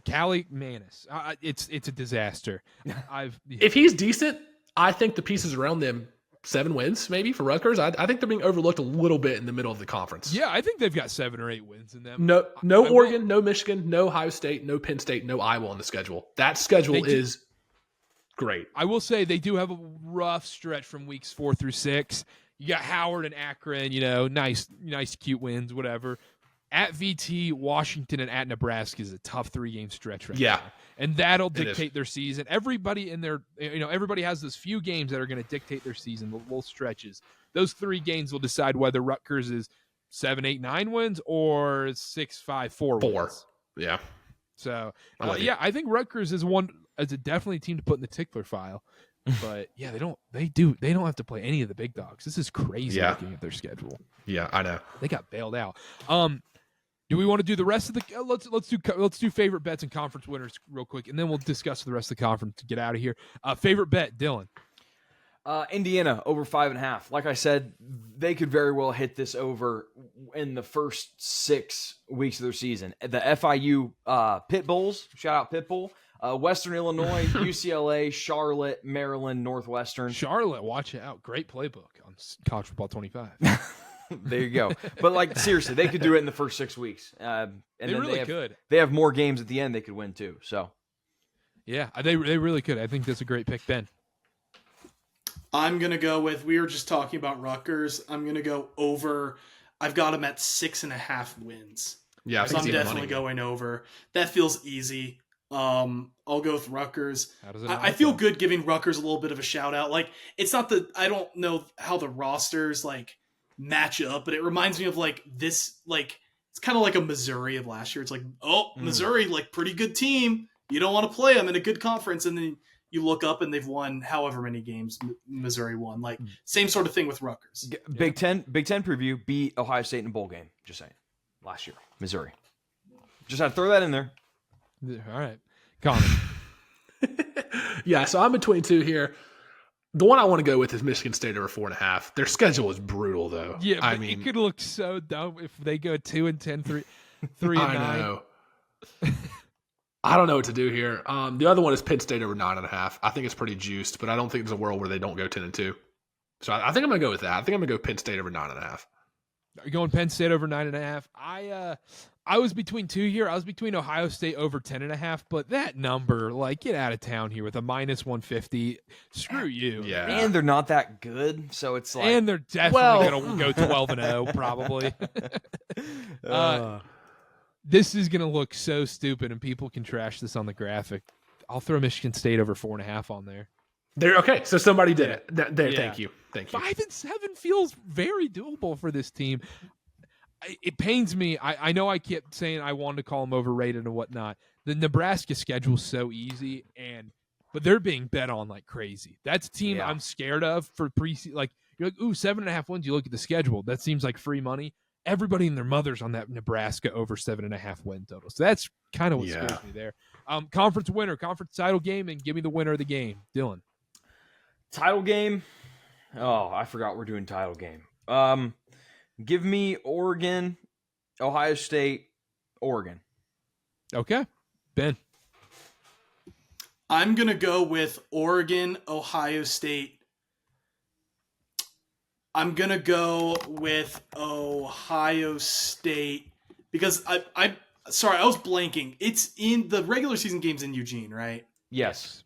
S1: Callie Manis. It's a disaster.
S4: If he's decent, I think the pieces around them, 7 wins maybe for Rutgers. I think they're being overlooked a little bit in the middle of the conference.
S1: Yeah, I think they've got 7 or 8 wins in them.
S4: No Oregon, no Michigan, no Ohio State, no Penn State, no Iowa on the schedule. That schedule is great.
S1: I will say they do have a rough stretch from weeks 4 through 6. You got Howard and Akron, nice cute wins, whatever. At VT, Washington, and at Nebraska is a tough 3-game stretch right now. And that'll dictate their season. Everybody in their, everybody has those few games that are going to dictate their season, the little stretches. Those 3 games will decide whether Rutgers is 7, 8, 9 wins or 6, 5, 4 wins.
S4: Yeah.
S1: So, I think Rutgers is a definitely team to put in the tickler file. But yeah, they don't have to play any of the big dogs. This is crazy looking at their schedule.
S4: Yeah, I know.
S1: They got bailed out. Do we want to do the rest of the? Let's do favorite bets and conference winners real quick, and then we'll discuss the rest of the conference to get out of here. Favorite bet, Dylan.
S2: Indiana over 5.5. Like I said, they could very well hit this over in the first 6 weeks of their season. The FIU Pit Bulls, shout out Pit Bull. Western Illinois, UCLA, Charlotte, Maryland, Northwestern.
S1: Charlotte, watch out! Great playbook on College Football 25.
S2: There you go. But like seriously, they could do it in the first 6 weeks. And
S1: they really could.
S2: They have more games at the end they could win too. So
S1: yeah, they really could. I think that's a great pick, Ben.
S3: I'm gonna go with. We were just talking about Rutgers. I'm gonna go over. I've got them at 6.5 wins.
S4: Yeah,
S3: so I'm definitely going over. That feels easy. I'll go with Rutgers. I feel good giving Rutgers a little bit of a shout out. Like it's not the I don't know how the rosters like match up, but it reminds me of like this, like it's kind of like a Missouri of last year. It's like, Missouri, like pretty good team. You don't want to play them in a good conference, and then you look up and they've won however many games Missouri won. Like same sort of thing with Rutgers.
S2: Big Ten preview beat Ohio State in a bowl game. Just saying, last year, Missouri. Just had to throw that in there.
S1: All right, Connor.
S4: Yeah, so I'm between 2 here. The one I want to go with is Michigan State over 4.5. Their schedule is brutal, though.
S1: Yeah, I mean, it could look so dumb if they go 2-10, 3-9.
S4: I know. I don't know what to do here. The other one is Penn State over 9.5. I think it's pretty juiced, but I don't think there's a world where they don't go 10-2. So I think I'm going to go with that. I think I'm going to go Penn State over 9.5.
S1: Are you going Penn State over 9.5? I was between 2 here. I was between Ohio State over 10.5, but that number, like, get out of town here with a -150. Screw you.
S4: Yeah.
S2: And they're not that good, so it's like.
S1: And they're definitely going to go 12-0, probably. This is going to look so stupid, and people can trash this on the graphic. I'll throw Michigan State over 4.5 on there.
S4: Okay, so somebody did it. Thank you.
S1: 5-7 feels very doable for this team. It pains me. I know I kept saying I wanted to call them overrated and whatnot. The Nebraska schedule is so easy, but they're being bet on like crazy. That's a team I'm scared of for preseason. Like you're like, 7.5 wins. You look at the schedule. That seems like free money. Everybody and their mother's on that Nebraska over 7.5 win total. So that's kind of what scares me there. Conference winner, conference title game, and give me the winner of the game, Dylan.
S2: Title game. Oh, I forgot we're doing title game. Give me Oregon, Ohio State, Oregon.
S1: Okay. Ben.
S3: I'm going to go with Oregon, Ohio State. I'm going to go with Ohio State because I was blanking. It's in the regular season game's in Eugene, right?
S2: Yes.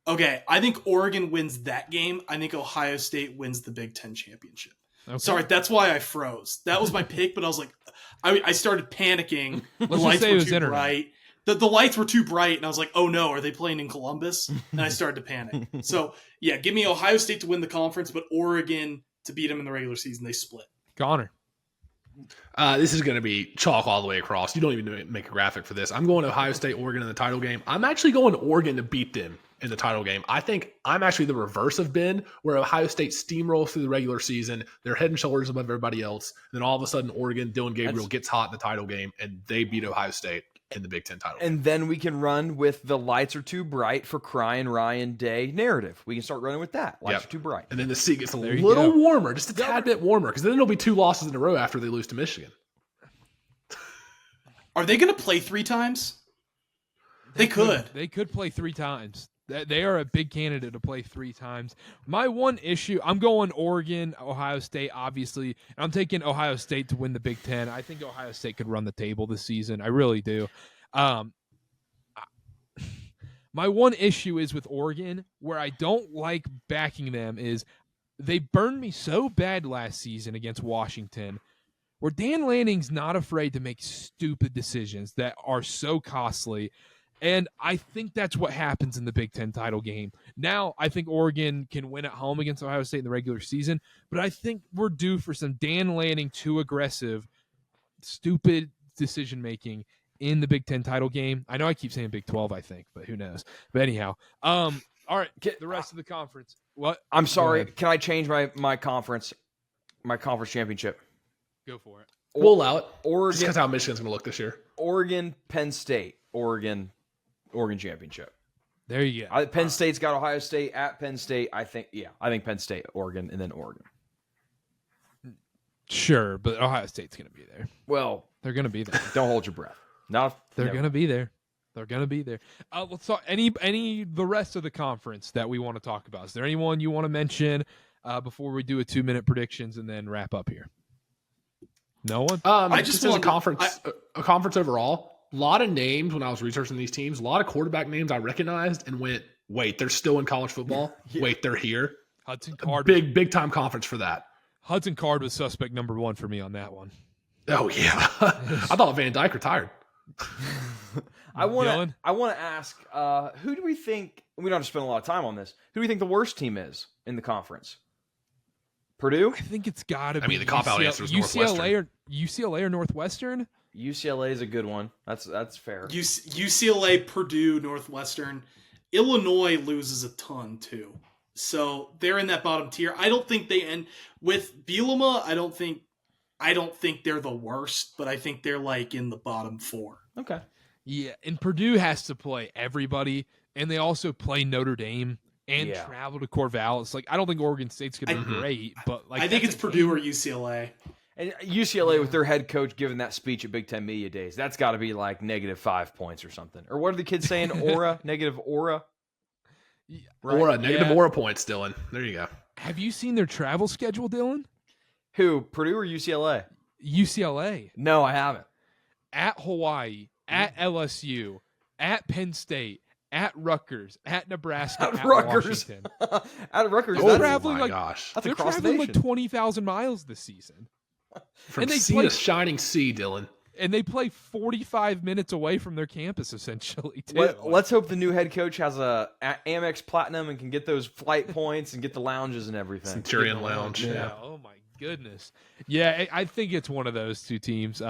S3: Okay. I think Oregon wins that game. I think Ohio State wins the Big Ten championship.
S1: Okay.
S3: Sorry, that's why I froze. That was my pick, but I was like, I started panicking. The
S1: just
S3: lights
S1: say it
S3: were
S1: was
S3: too
S1: internet.
S3: bright. The lights were too bright, and I was like, oh no, are they playing in Columbus? And I started to panic. So, yeah, give me Ohio State to win the conference, but Oregon to beat them in the regular season. They split.
S1: Connor.
S4: This is going to be chalk all the way across. You don't even need to make a graphic for this. I'm going Ohio State, Oregon in the title game. I'm actually going Oregon to beat them in the title game. I think I'm actually the reverse of Ben, where Ohio State steamrolls through the regular season. They're head and shoulders above everybody else. And then all of a sudden, Oregon, Dylan Gabriel gets hot in the title game, and they beat Ohio State in the Big Ten title game.
S2: And then we can run with the lights are too bright for crying Ryan Day narrative. We can start running with that. Lights are too bright.
S4: And then the seat gets a
S1: There you
S4: little
S1: go.
S4: warmer, just a tad bit warmer, because then it'll be 2 losses in a row after they lose to Michigan.
S3: Are they going to play 3 times? They could.
S1: They could play 3 times. They are a big candidate to play 3 times. My one issue, I'm going Oregon, Ohio State, obviously. And I'm taking Ohio State to win the Big Ten. I think Ohio State could run the table this season. I really do. My one issue is with Oregon, where I don't like backing them, is they burned me so bad last season against Washington, where Dan Lanning's not afraid to make stupid decisions that are so costly. And I think that's what happens in the Big Ten title game. Now, I think Oregon can win at home against Ohio State in the regular season, but I think we're due for some Dan Lanning too aggressive, stupid decision-making in the Big Ten title game. I know I keep saying Big 12, I think, but who knows? But anyhow, all right, the rest of the conference. What?
S2: I'm sorry. Can I change my conference championship?
S1: Go for it.
S4: We'll allow it. Just
S2: Oregon,
S4: because how Michigan's going to look this year.
S2: Oregon, Penn State, Oregon championship.
S1: There you go.
S2: Penn State's got Ohio State at Penn State. I think Penn State, Oregon, and then Oregon.
S1: Sure, but Ohio State's going to be there.
S2: Well,
S1: They're going to be there.
S2: don't hold your breath.
S1: They're going to be there. They're going to be there. Let's talk the rest of the conference that we want to talk about. Is there anyone you want to mention before we do a 2-minute predictions and then wrap up here? No one?
S3: I
S4: just
S3: just
S4: as a
S3: wanted-
S4: conference overall, a lot of names when I was researching these teams, a lot of quarterback names I recognized and went, wait, they're still in college football? Wait, they're here?
S1: Hudson Card.
S4: Big time conference for that.
S1: Hudson Card was suspect number 1 for me on that one.
S4: Oh, yeah. I thought Van Dyke retired.
S2: I want
S1: Dylan?
S2: to ask, who do we think? We don't have to spend a lot of time on this. Who do we think the worst team is in the conference? Purdue?
S1: I think it's got to be.
S4: I mean, the cop-out answer is
S1: UCLA or Northwestern.
S2: UCLA is a good one. That's fair.
S3: UCLA, Purdue, Northwestern. Illinois loses a ton too. So they're in that bottom tier. I don't think they end with Bielema. I don't think they're the worst, but I think they're like in the bottom 4.
S2: Okay.
S1: Yeah, and Purdue has to play everybody, and they also play Notre Dame and travel to Corvallis. Like, I don't think Oregon State's going to be great, but like
S3: I think it's Purdue or UCLA.
S2: And UCLA with their head coach giving that speech at Big Ten Media Days, that's got to be like -5 points or something. Or what are the kids saying? Aura, negative aura. Right?
S4: Aura, negative aura points, Dylan. There you go.
S1: Have you seen their travel schedule, Dylan?
S2: Who? Purdue or UCLA?
S1: UCLA.
S2: No, I haven't.
S1: At Hawaii, at LSU, at Penn State, at Rutgers, at Nebraska, at
S2: Rutgers.
S1: Washington.
S2: At Rutgers.
S1: They're
S2: That's,
S1: traveling
S4: my gosh.
S2: that's
S1: They're
S2: across the
S1: traveling
S2: nation.
S1: like 20,000 miles this season.
S4: From
S1: and they
S4: sea
S1: play-
S4: to shining sea, Dylan.
S1: And they play 45 minutes away from their campus, essentially, too.
S2: Let's hope the new head coach has a Amex Platinum and can get those flight points and get the lounges and everything.
S4: Centurion Lounge.
S1: Yeah. Oh, my goodness. Yeah, I think it's one of those two teams.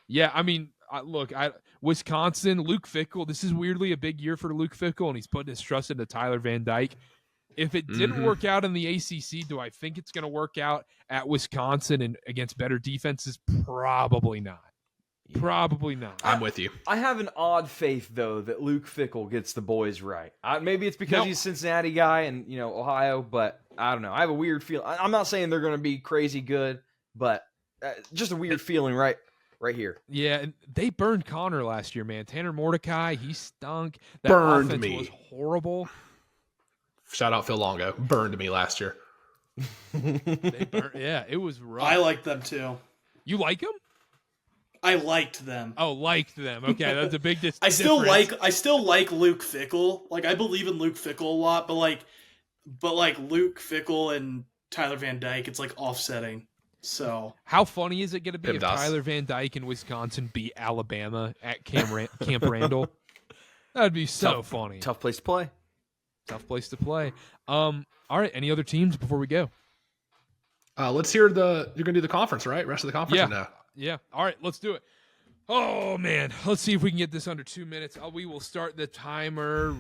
S1: Yeah, I mean, look, Wisconsin, Luke Fickell. This is weirdly a big year for Luke Fickell, and he's putting his trust into Tyler Van Dyke. If it didn't work out in the ACC, do I think it's going to work out at Wisconsin and against better defenses? Probably not. Probably not.
S4: I'm with you.
S2: I have an odd faith, though, that Luke Fickell gets the boys right. Maybe it's because he's a Cincinnati guy and, Ohio, but I don't know. I have a weird feeling. I'm not saying they're going to be crazy good, but just a weird feeling right here.
S1: Yeah, and they burned Connor last year, man. Tanner Mordecai, he stunk. That
S4: Burned
S1: offense
S4: me.
S1: was horrible.
S4: Shout out Phil Longo. Burned me last year.
S1: Yeah, it was rough.
S3: I like them too.
S1: You like them?
S3: I liked them.
S1: Oh, liked them. Okay, that's a big
S3: I still
S1: difference.
S3: like Luke Fickell. Like I believe in Luke Fickell a lot, but Luke Fickell and Tyler Van Dyke. It's like offsetting. So
S1: How funny is it going to be if
S4: PEMDAS.
S1: Tyler Van Dyke and Wisconsin beat Alabama at Camp Randall? That'd be so funny.
S2: Tough place to play.
S1: Tough place to play. All right. Any other teams before we go?
S4: Let's hear you're going to do the conference, right? Rest of the conference?
S1: Yeah.
S4: Or no?
S1: Yeah. All right. Let's do it. Oh, man. Let's see if we can get this under 2 minutes. We will start the timer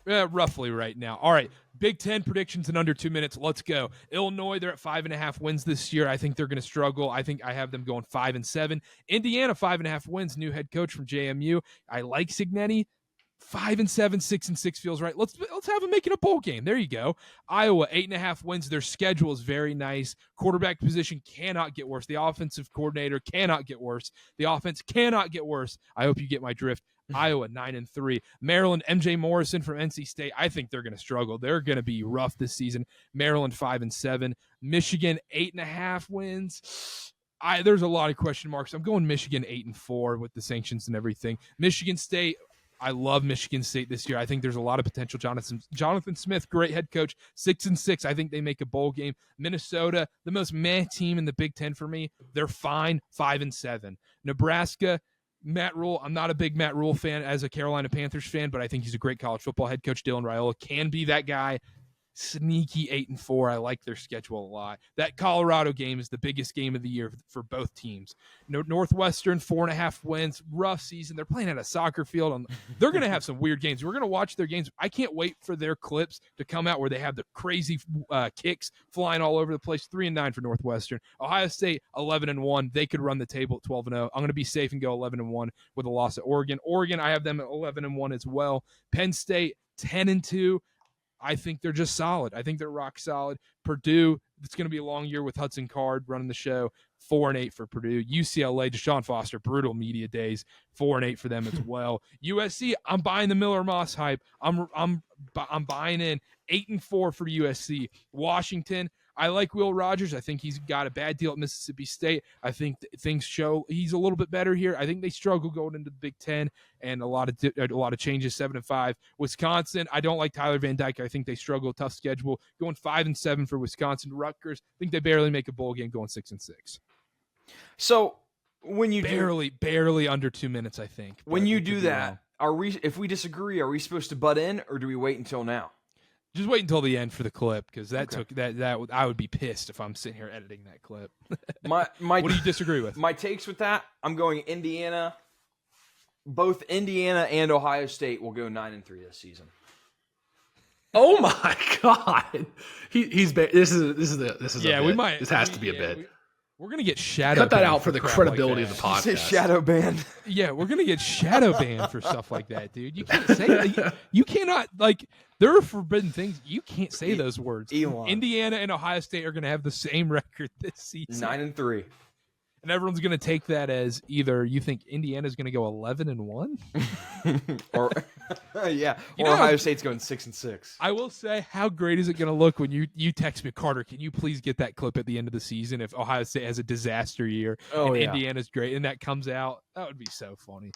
S1: roughly right now. All right. Big 10 predictions in under 2 minutes. Let's go. Illinois, they're at 5.5 wins this year. I think they're going to struggle. I think I have them going 5-7. Indiana, 5.5 wins. New head coach from JMU. I like Signetti. 5-7, 6-6 feels right. Let's have them making a bowl game. There you go. Iowa, 8.5 wins. Their schedule is very nice. Quarterback position cannot get worse. The offensive coordinator cannot get worse. The offense cannot get worse. I hope you get my drift. Iowa 9-3. Maryland, MJ Morrison from NC State. I think they're going to struggle. They're going to be rough this season. Maryland 5-7. Michigan 8.5 wins. There's a lot of question marks. I'm going Michigan 8-4 with the sanctions and everything. Michigan State. I love Michigan State this year. I think there's a lot of potential. Jonathan Smith, great head coach, 6-6. I think they make a bowl game. Minnesota, the most meh team in the Big Ten for me. They're fine, 5-7. Nebraska, Matt Rule. I'm not a big Matt Rule fan as a Carolina Panthers fan, but I think he's a great college football head coach. Dylan Raiola can be that guy. Sneaky 8-4. I like their schedule a lot. That Colorado game is the biggest game of the year for both teams. Northwestern 4.5 wins. Rough season. They're playing at a soccer field. They're going to have some weird games. We're going to watch their games. I can't wait for their clips to come out where they have the crazy kicks flying all over the place. 3-9 for Northwestern. Ohio State 11-1. They could run the table at 12-0. I'm going to be safe and go 11-1 with a loss at Oregon. Oregon, I have them at 11-1 as well. Penn State 10-2. I think they're just solid. I think they're rock solid. Purdue, it's going to be a long year with Hudson Card running the show. 4-8 for Purdue. UCLA, Deshaun Foster, brutal media days. 4-8 for them as well. USC, I'm buying the Miller Moss hype. I'm buying in. 8-4 for USC. Washington, I like Will Rogers. I think he's got a bad deal at Mississippi State. I think things show he's a little bit better here. I think they struggle going into the Big Ten and a lot of changes. 7-5. Wisconsin, I don't like Tyler Van Dyke. I think they struggle. Tough schedule. Going 5-7 for Wisconsin. Rutgers, I think they barely make a bowl game. Going 6-6.
S2: So when you
S1: barely under 2 minutes, I think.
S2: When you do that, if we disagree, are we supposed to butt in or do we wait until now?
S1: Just wait until the end for the clip because that I would be pissed if I'm sitting here editing that clip.
S2: What
S1: do you disagree with?
S2: My takes with that, I'm going Indiana. Both Indiana and Ohio State will go 9-3 this season.
S4: Oh my God, this is
S1: yeah.
S4: A bit.
S1: We might.
S4: This has to be a bit.
S1: We're gonna get shadow.
S4: Cut that
S1: banned
S4: out for the credibility of the podcast.
S2: Say shadow banned.
S1: Yeah, we're gonna get shadow banned for stuff like that, dude. You can't say that. You cannot there are forbidden things. You can't say those words.
S2: Elon.
S1: Indiana and Ohio State are gonna have the same record this season.
S2: 9-3.
S1: And everyone's going to take that as either you think Indiana's going to go 11-1,
S2: or Ohio State's going 6-6.
S1: I will say, how great is it going to look when you text me, Carter? Can you please get that clip at the end of the season if Ohio State has a disaster year and Indiana's great and that comes out? That would be so funny.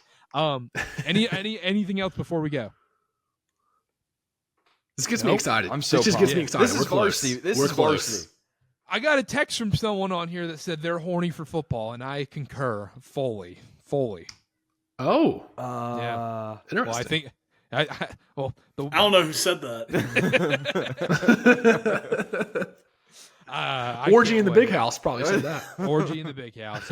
S1: Anything else before we go?
S4: This gets me excited.
S2: I'm so
S4: this just
S2: pumped.
S4: gets me excited.
S2: This is varsity. This is varsity.
S1: I got a text from someone on here that said they're horny for football, and I concur fully.
S4: Oh,
S1: yeah.
S4: Interesting.
S1: Well, I think.
S3: I don't know who said that.
S4: Orgy in the Big House probably said that.
S1: Orgy in the Big House.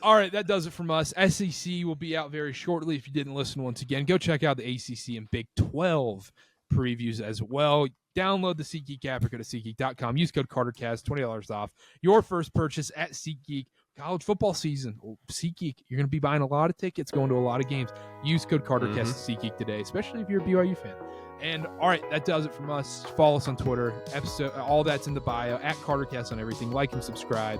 S1: All right, that does it from us. SEC will be out very shortly. If you didn't listen once again, go check out the ACC and Big 12 previews as well. Download the SeatGeek app or go to SeatGeek.com. Use code KarterKast, $20 off your first purchase at SeatGeek. College football season. SeatGeek, you're going to be buying a lot of tickets, going to a lot of games. Use code KarterKast at SeatGeek today, especially if you're a BYU fan. And all right, that does it from us. Follow us on Twitter. All that's in the bio at KarterKast on everything. Like and subscribe.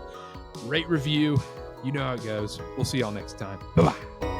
S1: Rate, review. You know how it goes. We'll see y'all next time. Bye-bye.